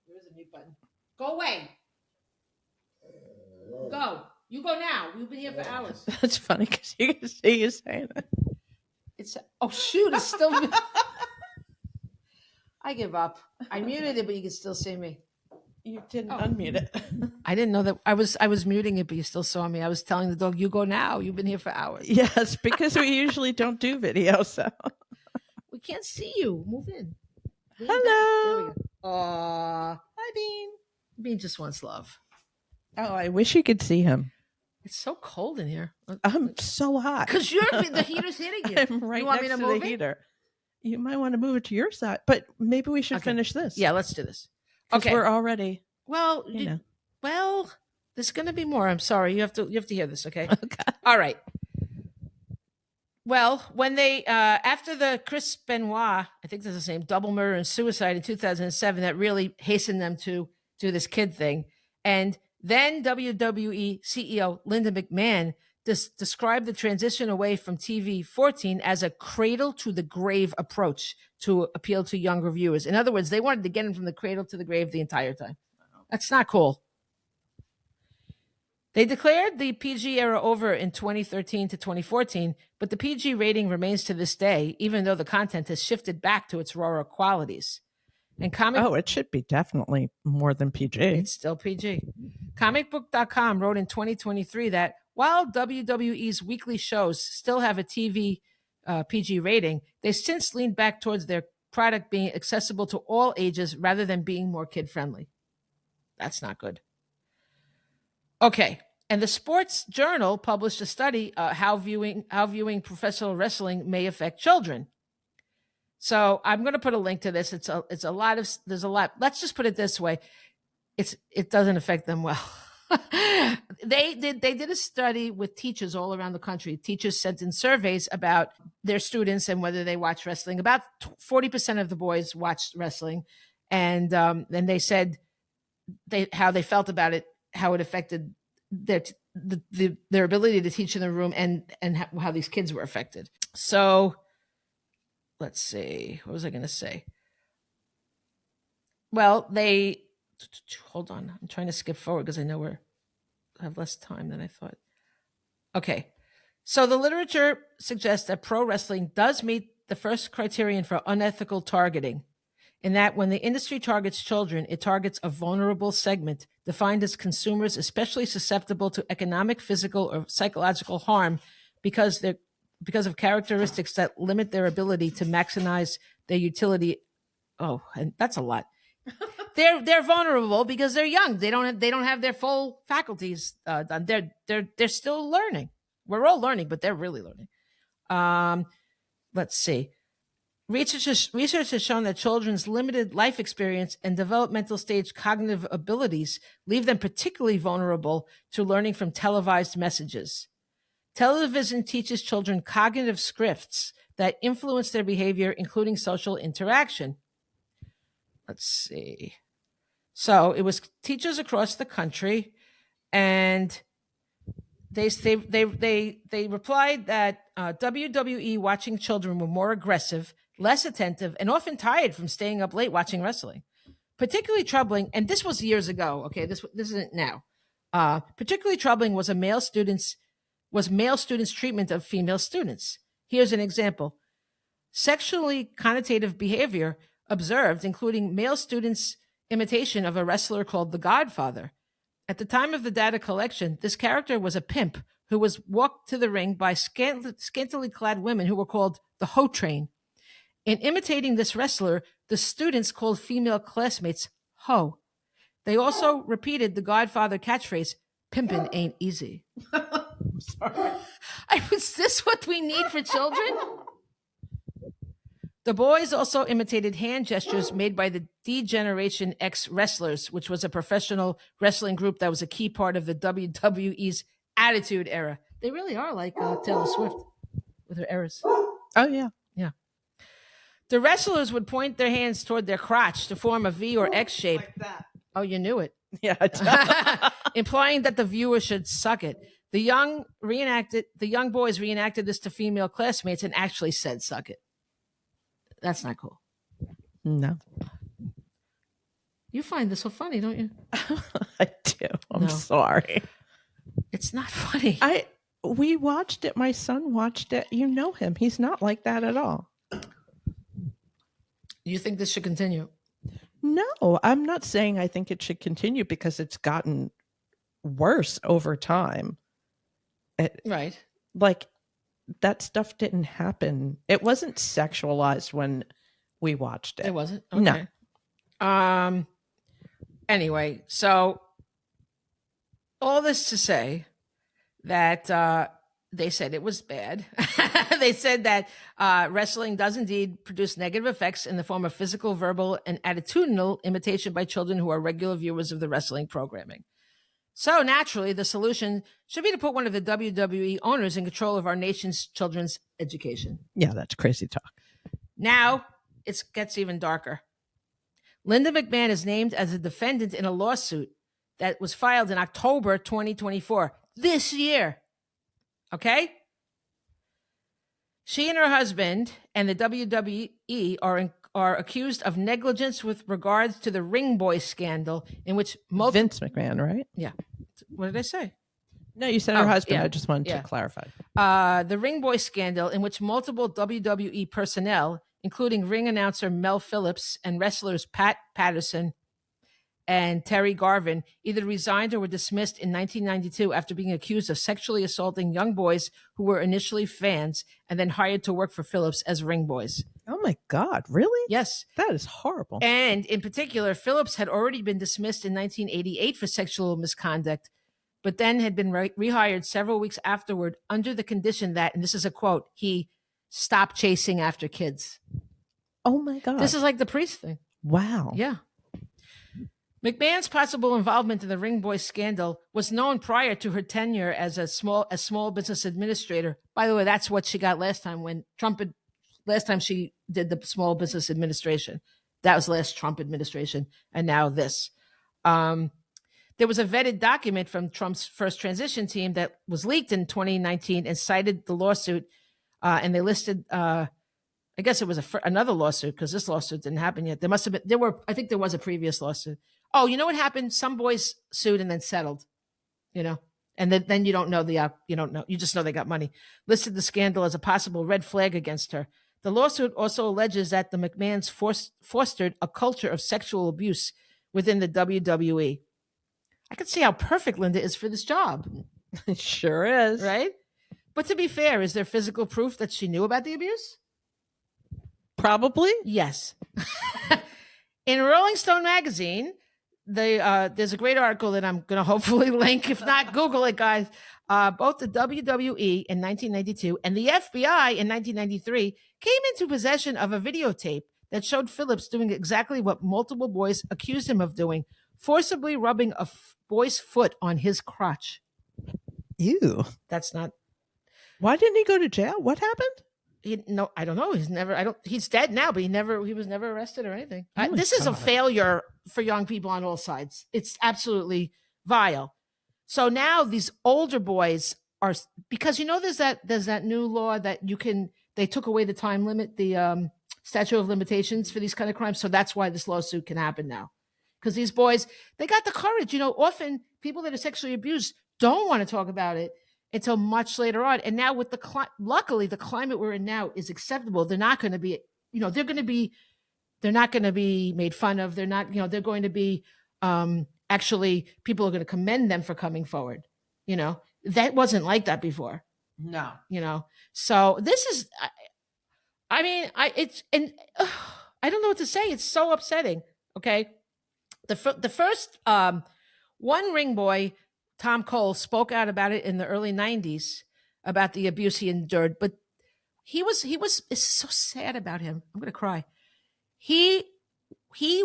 There is a mute button. Go away. Go. You go now. We've been here for hours. That's funny because you can see you saying it. It's shoot, it's still. I give up. I muted it, but you can still see me. You didn't unmute it. I didn't know that I was muting it, but you still saw me. I was telling the dog, "You go now. You've been here for hours." Yes, because we usually don't do video, so we can't see you. Move in. Hello. There we go. Hi, Bean. Bean just wants love. Oh, I wish you could see him. It's so cold in here. I'm so hot. Because the heater's hitting you. I'm right you want next me to to move the it? heater. You might want to move it to your side, but maybe we should finish this. Yeah, let's do this. Okay, we're already. Well, well, there's going to be more. I'm sorry. You have to hear this. Okay. All right. Well, when they after the Chris Benoit, I think that's his name, double murder and suicide in 2007, that really hastened them to do this kid thing, and then WWE CEO Linda McMahon described the transition away from TV 14 as a cradle to the grave approach to appeal to younger viewers. In other words, they wanted to get him from the cradle to the grave the entire time. That's not cool. They declared the PG era over in 2013 to 2014, but the PG rating remains to this day, even though the content has shifted back to its rawer qualities. And it should be definitely more than PG. It's still PG. Comicbook.com wrote in 2023 that while WWE's weekly shows still have a TV PG rating, they since leaned back towards their product being accessible to all ages rather than being more kid-friendly. That's not good. Okay. And the Sports Journal published a study how viewing professional wrestling may affect children. So I'm going to put a link to this. There's a lot. Let's just put it this way. It doesn't affect them well. They did a study with teachers all around the country. Teachers sent in surveys about their students and whether they watch wrestling. About 40% of the boys watched wrestling. And then they said how they felt about it, how it affected their ability to teach in the room, and how these kids were affected. So let's see. What was I going to say? Well, hold on. I'm trying to skip forward because I know we have less time than I thought. Okay. So the literature suggests that pro wrestling does meet the first criterion for unethical targeting, in that when the industry targets children, it targets a vulnerable segment defined as consumers especially susceptible to economic, physical, or psychological harm because of characteristics that limit their ability to maximize their utility. Oh, and that's a lot. They're vulnerable because they're young. They don't have their full faculties done. They're still learning. We're all learning, but they're really learning. Let's see. Research has shown that children's limited life experience and developmental stage cognitive abilities leave them particularly vulnerable to learning from televised messages. Television teaches children cognitive scripts that influence their behavior, including social interaction. Let's see. So it was teachers across the country, and they replied that WWE watching children were more aggressive, less attentive, and often tired from staying up late watching wrestling. Particularly troubling, and this was years ago. Okay, this isn't now. Particularly troubling was male students' treatment of female students. Here's an example: sexually connotative behavior observed, including male students' imitation of a wrestler called the Godfather. At the time of the data collection, this character was a pimp who was walked to the ring by scantily clad women who were called the Ho Train. In imitating this wrestler, the students called female classmates Ho. They also repeated the Godfather catchphrase, "Pimpin' ain't easy." I'm sorry. Is this what we need for children? The boys also imitated hand gestures made by the D-Generation X Wrestlers, which was a professional wrestling group that was a key part of the WWE's Attitude Era. They really are like Taylor Swift with her eras. Oh, yeah. Yeah. The wrestlers would point their hands toward their crotch to form a V or X shape. Like that. Oh, you knew it. Yeah. implying that the viewer should suck it. The young boys reenacted this to female classmates and actually said, suck it. That's not cool. No. You find this so funny, don't you? I do. I'm sorry. It's not funny. We watched it. My son watched it. You know him. He's not like that at all. You think this should continue? No, I'm not saying I think it should continue because it's gotten worse over time. Right. Like, that stuff didn't happen. It wasn't sexualized when we watched it. It wasn't? Okay. No. Anyway, so all this to say that they said it was bad. They said that wrestling does indeed produce negative effects in the form of physical, verbal, and attitudinal imitation by children who are regular viewers of the wrestling programming. So naturally, the solution should be to put one of the WWE owners in control of our nation's children's education. Yeah, that's crazy talk. Now it gets even darker. Linda McMahon is named as a defendant in a lawsuit that was filed in October 2024, this year. Okay? She and her husband and the WWE are accused of negligence with regards to the Ring Boy scandal in which Vince McMahon, right? Yeah. What did I say? No, you said her husband. Yeah. I just wanted to clarify. The Ring Boy scandal in which multiple WWE personnel, including ring announcer Mel Phillips and wrestlers Pat Patterson and Terry Garvin, either resigned or were dismissed in 1992 after being accused of sexually assaulting young boys who were initially fans and then hired to work for Phillips as ring boys. Oh my God, really? Yes. That is horrible. And in particular, Phillips had already been dismissed in 1988 for sexual misconduct, but then had been rehired several weeks afterward under the condition that, and this is a quote, he stopped chasing after kids. Oh my God. This is like the Priest thing. Wow. Yeah. McMahon's possible involvement in the Ring Boy scandal was known prior to her tenure as a small business administrator. By the way, that's what she got last time last time she did the small business administration. That was last Trump administration, and now this. There was a vetted document from Trump's first transition team that was leaked in 2019 and cited the lawsuit, and they listed. I guess it was another lawsuit because this lawsuit didn't happen yet. I think there was a previous lawsuit. Oh, you know what happened? Some boys sued and then settled, and then you don't know you just know they got money. Listed the scandal as a possible red flag against her. The lawsuit also alleges that the McMahons fostered a culture of sexual abuse within the WWE. I can see how perfect Linda is for this job. It sure is. Right? But to be fair, is there physical proof that she knew about the abuse? Probably. Yes. In Rolling Stone magazine, there's a great article that I'm going to hopefully link. If not, Google it, guys. Both the WWE in 1992 and the FBI in 1993 came into possession of a videotape that showed Phillips doing exactly what multiple boys accused him of doing, forcibly rubbing a boy's foot on his crotch. Ew. That's not. Why didn't he go to jail? What happened? No, I don't know. He's dead now, but he was never arrested or anything. This is God. a failure for young people on all sides. It's absolutely vile. So now these older boys are, because there's that new law that they took away the time limit, the statute of limitations for these kind of crimes. So that's why this lawsuit can happen now. Because these boys, they got the courage. Often people that are sexually abused don't want to talk about it until much later on. And now with luckily the climate we're in now is acceptable. They're not going to be, they're not going to be made fun of. They're not, they're going to be, actually people are going to commend them for coming forward. That wasn't like that before. No. So this is, I don't know what to say. It's so upsetting. Okay. The first, one ring boy, Tom Cole, spoke out about it in the early 90s about the abuse he endured, but it's so sad about him. I'm going to cry. He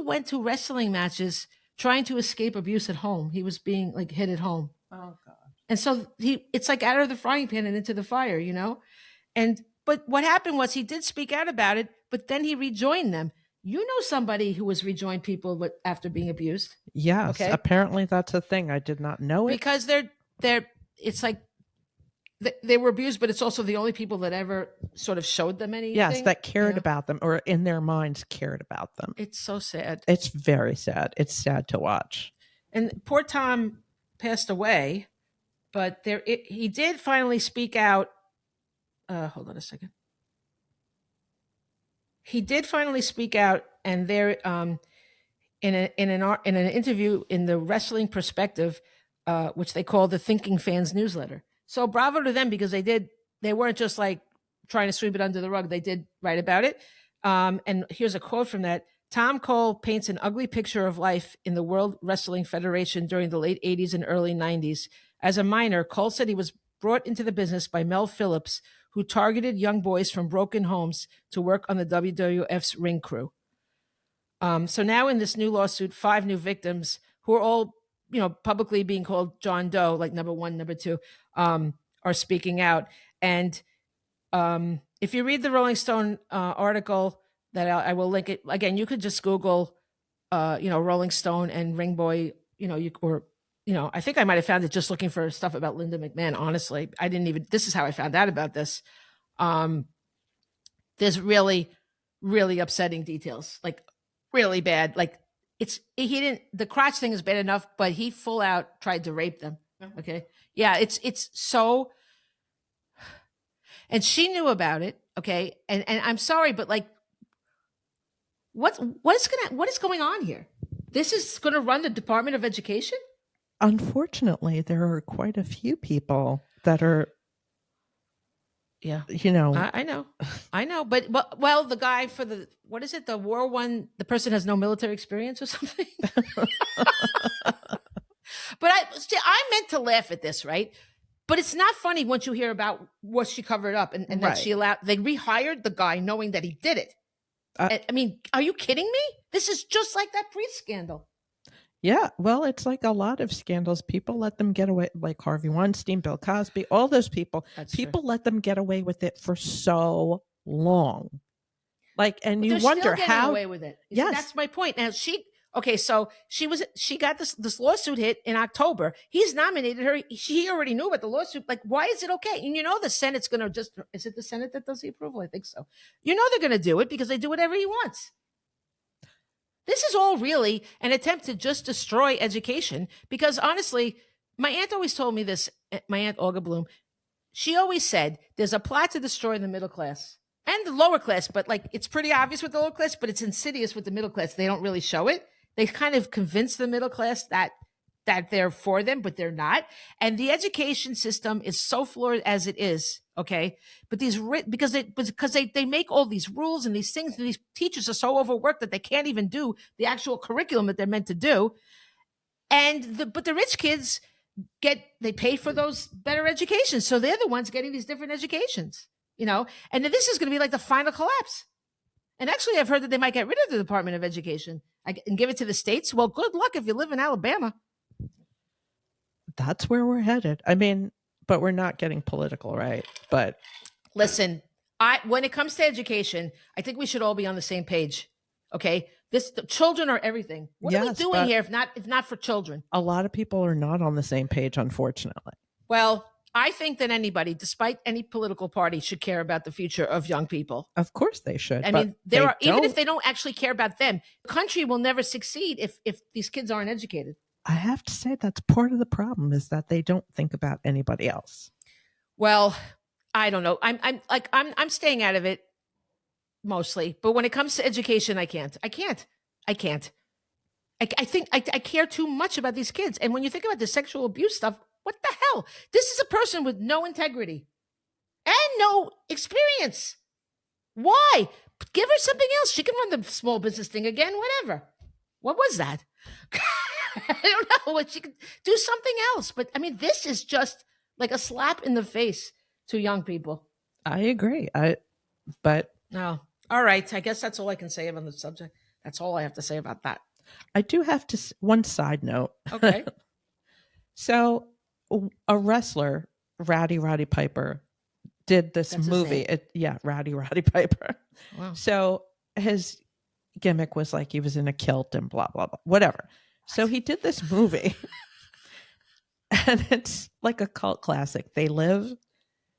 went to wrestling matches trying to escape abuse at home. He was being hit at home. Oh God. And so it's like out of the frying pan and into the fire, but what happened was he did speak out about it, but then he rejoined them. You know somebody who has rejoined people after being abused? Yes. Okay. Apparently that's a thing. I did not know it. Because it's like they were abused, but it's also the only people that ever sort of showed them anything. Yes, that cared about them, or in their minds cared about them. It's so sad. It's very sad. It's sad to watch. And poor Tom passed away, but he did finally speak out. Hold on a second. He did finally speak out, and there, in an interview in the Wrestling Perspective, which they call the Thinking Fans newsletter. So bravo to them, because they weren't just like trying to sweep it under the rug. They did write about it. And here's a quote from that. Tom Cole paints an ugly picture of life in the World Wrestling Federation during the late 80s and early 90s. As a minor, Cole said he was brought into the business by Mel Phillips, who targeted young boys from broken homes to work on the WWF's ring crew. So now in this new lawsuit, 5 new victims who are all, publicly being called John Doe, like number 1, number 2, are speaking out. And if you read the Rolling Stone article that I will link it again, you could just Google, Rolling Stone and Ring Boy, I think I might have found it just looking for stuff about Linda McMahon. Honestly, this is how I found out about this. There's really, really upsetting details, like really bad. Like the crotch thing is bad enough, but he full out tried to rape them. Okay. Yeah. It's so, and she knew about it. Okay. And I'm sorry, but like, what is going on here? This is going to run the Department of Education? Unfortunately, there are quite a few people that are, I know, but the guy for what is it? The War One, the person has no military experience or something. But I meant to laugh at this, right? But it's not funny once you hear about what she covered up and that they rehired the guy knowing that he did it. I mean, are you kidding me? This is just like that priest scandal. Yeah, well, it's like a lot of scandals. People let them get away, like Harvey Weinstein, Bill Cosby, all those people. People let them get away with it for so long. Like, and you wonder how away with it. Yes, that's my point. Now so she got this lawsuit hit in October. He's nominated her. She already knew about the lawsuit. Like, why is it okay? And the Senate's going to is it the Senate that does the approval? I think so. They're going to do it because they do whatever he wants. This is all really an attempt to just destroy education, because honestly, my aunt always told me this, my Aunt Olga Bloom, she always said there's a plot to destroy the middle class and the lower class, but like it's pretty obvious with the lower class, but it's insidious with the middle class. They don't really show it. They kind of convince the middle class that they're for them, but they're not. And the education system is so flawed as it is. Okay. But because they make all these rules and these things, and these teachers are so overworked that they can't even do the actual curriculum that they're meant to do. But the rich kids they pay for those better educations. So they're the ones getting these different educations, and then this is going to be like the final collapse. And actually, I've heard that they might get rid of the Department of Education and give it to the states. Well, good luck if you live in Alabama. That's where we're headed. I mean, but we're not getting political, right? But listen, when it comes to education, I think we should all be on the same page. Okay, the children are everything. What are we doing here if not for children? A lot of people are not on the same page, unfortunately. Well, I think that anybody, despite any political party, should care about the future of young people. Of course they should. I mean, even if they don't actually care about them, the country will never succeed if these kids aren't educated. I have to say that's part of the problem, is that they don't think about anybody else. Well, I don't know. I'm staying out of it mostly, but when it comes to education, I can't. I think I care too much about these kids. And when you think about the sexual abuse stuff, what the hell? This is a person with no integrity and no experience. Why? Give her something else. She can run the small business thing again, whatever. What was that? I don't know. She could do something else. But I mean, this is just like a slap in the face to young people. I agree. No. All right. I guess that's all I can say about the subject. That's all I have to say about that. I do have one side note. Okay. So a wrestler, Rowdy Piper, did this movie. Rowdy Piper. Wow. So his gimmick was like he was in a kilt and blah, blah, blah, whatever. So he did this movie and it's like a cult classic. They Live.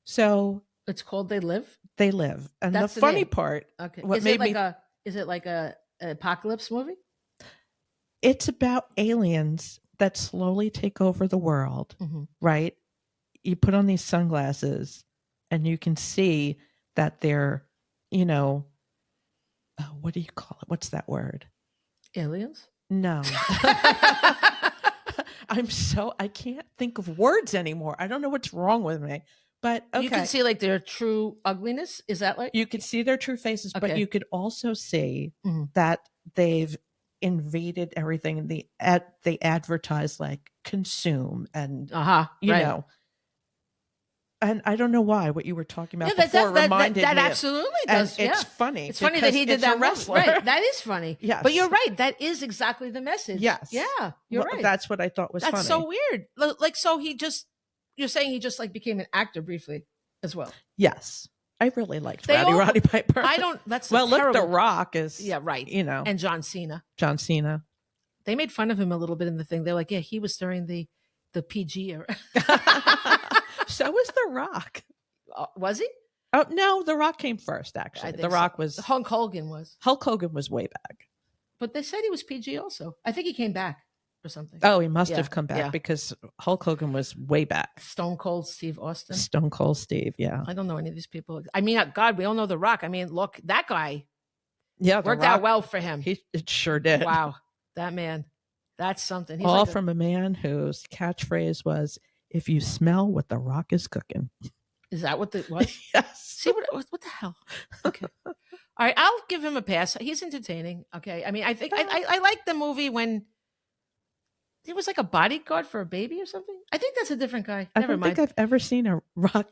So it's called They Live? They Live. And that's the funny part. Okay. Is it like a apocalypse movie? It's about aliens that slowly take over the world, right? You put on these sunglasses and you can see that they're, what do you call it? What's that word? Aliens? No. I can't think of words anymore. I don't know what's wrong with me. But okay. You can see like their true ugliness. Is that like? You could see their true faces, but you could also see that they've invaded everything. They advertise like consume and you know. And I don't know why what you were talking about before reminded me. That absolutely does. It's funny. It's funny that he did that wrestler. Right. That is funny. Yes. But you're right. That is exactly the message. Yes. Yeah. You're right. That's what I thought was funny. That's so weird. Like, so you're saying he just like became an actor briefly as well. Yes. I really liked Roddy Piper. That's well, look, The Rock is. Yeah, right. And John Cena. They made fun of him a little bit in the thing. They're like, yeah, he was during the PG era. So was The Rock. Was he? Oh, no, The Rock came first, actually. The Rock was. Hulk Hogan was. Hulk Hogan was way back. But they said he was PG also. I think he came back or something. Oh, he must have come back because Hulk Hogan was way back. Stone Cold Steve Austin. Stone Cold Steve, yeah. I don't know any of these people. I mean, God, we all know The Rock. I mean, look, that guy. Yeah, worked out well for him. It sure did. Wow, that man. That's something. He's all from a man whose catchphrase was, "If you smell what The Rock is cooking." Is that what it was? Yes. See what the hell? Okay. All right, I'll give him a pass. He's entertaining. Okay. I mean, I think I like the movie when he was like a bodyguard for a baby or something. I think that's a different guy. I don't think I've ever seen a rock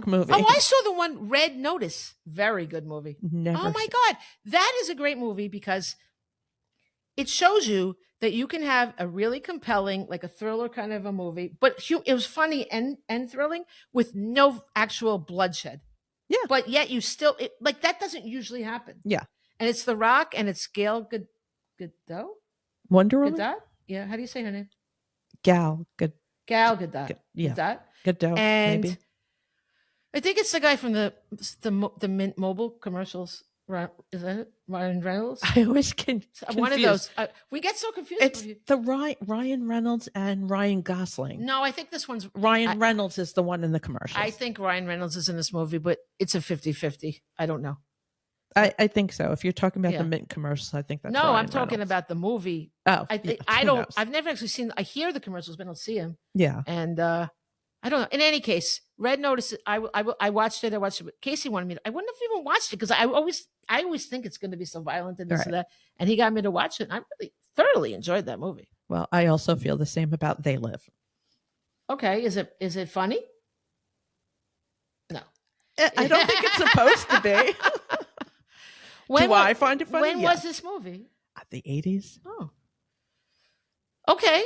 movie. Oh, I saw the one Red Notice. Very good movie. Never. Oh my God. That is a great movie because it shows you that you can have a really compelling, like a thriller kind of a movie, but it was funny and thrilling with no actual bloodshed. Yeah. But yet you still, like that doesn't usually happen. Yeah. And it's The Rock and it's Gail Gadot? Wonder Woman? Gadot? Yeah. How do you say her name? Gal Gadot. Yeah. Gadot, and maybe. I think it's the guy from the Mint Mobile commercials. Is that it? Ryan Reynolds? I always can one of those. We get so confused. It's the Ryan Reynolds and Ryan Gosling. No, I think this one's Ryan Reynolds is the one in the commercials. I think Ryan Reynolds is in this movie, but it's a 50-50. I don't know. I think so. If you're talking about the Mint commercials, I think that's no. Ryan I'm talking Reynolds. About the movie. Oh, I think I've never actually seen. I hear the commercials, but I don't see him. Yeah, and I don't know. In any case, Red Notice. I watched it. Casey wanted me to. I wouldn't have even watched it because I always think it's going to be so violent and this and that. And he got me to watch it. And I really thoroughly enjoyed that movie. Well, I also feel the same about They Live. Okay, is it funny? No, I don't think it's supposed to be. Do I find it funny? When was this movie? The 80s. Oh, okay.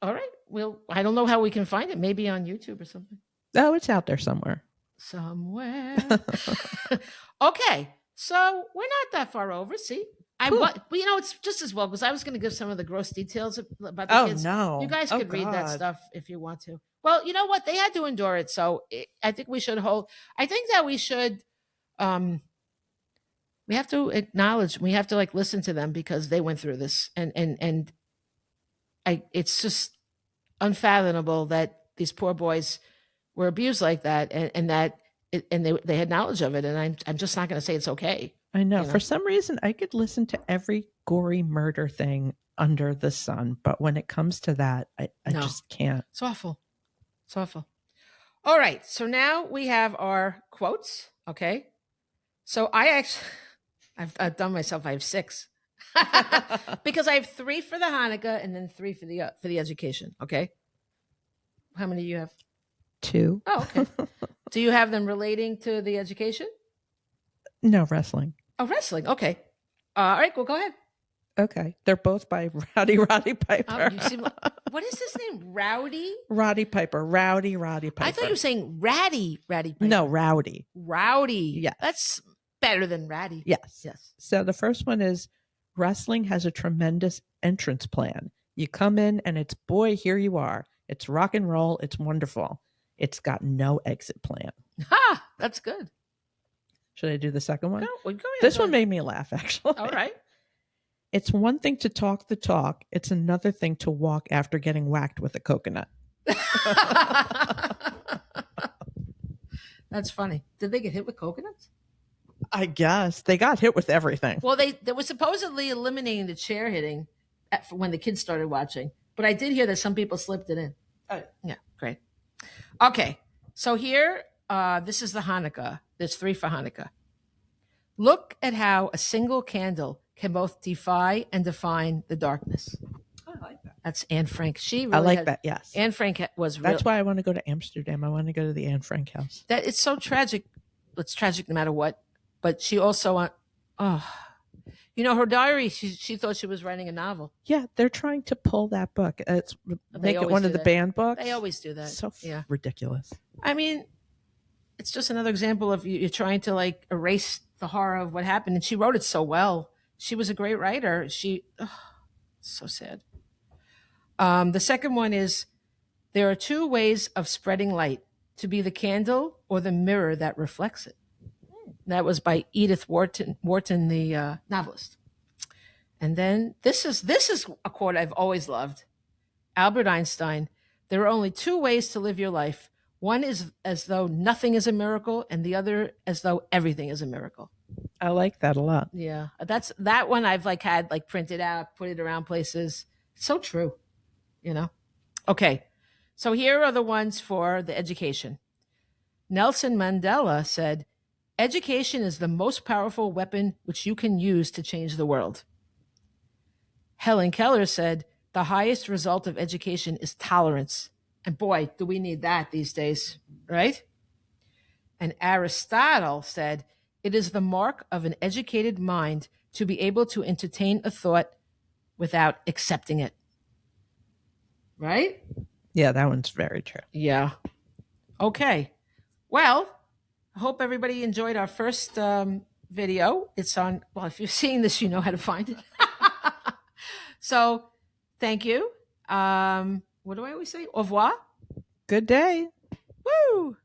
All right. Well, I don't know how we can find it. Maybe on YouTube or something. Oh, it's out there somewhere. Okay. So we're not that far over. See, cool. It's just as well because I was going to give some of the gross details about the kids. No. You guys could read that stuff if you want to. Well, you know what? They had to endure it. So I think we should I think that we should, we have to acknowledge, we have to like listen to them because they went through this and it's just unfathomable that these poor boys were abused like that and that they had knowledge of it. And I'm just not going to say it's okay. I know. For some reason, I could listen to every gory murder thing under the sun. But when it comes to that, I just can't. It's awful. It's awful. All right. So now we have our quotes. Okay. So I've done myself. I have 6 because I have 3 for the Hanukkah and then 3 for the education. Okay. How many do you have? 2. Oh, okay. Do you have them relating to the education? No, wrestling. Oh, wrestling. Okay. All right. Well, go ahead. Okay. They're both by Roddy Piper. What is his name? Rowdy? Roddy Piper. Rowdy Piper. I thought you were saying Ratty Piper. No, Rowdy. Rowdy. Yeah. That's better than ratty. Yes. Yes. So the first one is wrestling has a tremendous entrance plan. You come in and it's, boy, here you are. It's rock and roll. It's wonderful. It's got no exit plan. Ha! That's good. Should I do the second one? Go this one made me laugh, actually. All right. It's one thing to talk the talk. It's another thing to walk after getting whacked with a coconut. That's funny. Did they get hit with coconuts? I guess. They got hit with everything. Well, they were supposedly eliminating the chair hitting when the kids started watching. But I did hear that some people slipped it in. Oh. Yeah, great. Okay, so here, this is the Hanukkah. There's 3 for Hanukkah. Look at how a single candle can both defy and define the darkness. I like that. That's Anne Frank. I like that, yes. Anne Frank was That's why I want to go to Amsterdam. I want to go to the Anne Frank house. That it's so tragic. It's tragic no matter what. But she also, her diary, she thought she was writing a novel. Yeah, they're trying to pull that book. Make it one of the banned books. They always do that. So ridiculous. I mean, it's just another example of you're trying to like erase the horror of what happened. And she wrote it so well. She was a great writer. So sad. The second one is, there are 2 ways of spreading light: to be the candle or the mirror that reflects it. That was by Edith Wharton, the novelist. And then this is a quote I've always loved. Albert Einstein: there are only 2 ways to live your life. One is as though nothing is a miracle, and the other as though everything is a miracle. I like that a lot. Yeah, that one I've had printed out, put it around places. So true, Okay, so here are the ones for the education. Nelson Mandela said, education is the most powerful weapon which you can use to change the world. Helen Keller said, the highest result of education is tolerance. And boy, do we need that these days, right? And Aristotle said, it is the mark of an educated mind to be able to entertain a thought without accepting it. Right? Yeah, that one's very true. Yeah. Okay. Well, I hope everybody enjoyed our first video. It's on, well, if you're seeing this, you know how to find it. So thank you. What do I always say? Au revoir. Good day. Woo!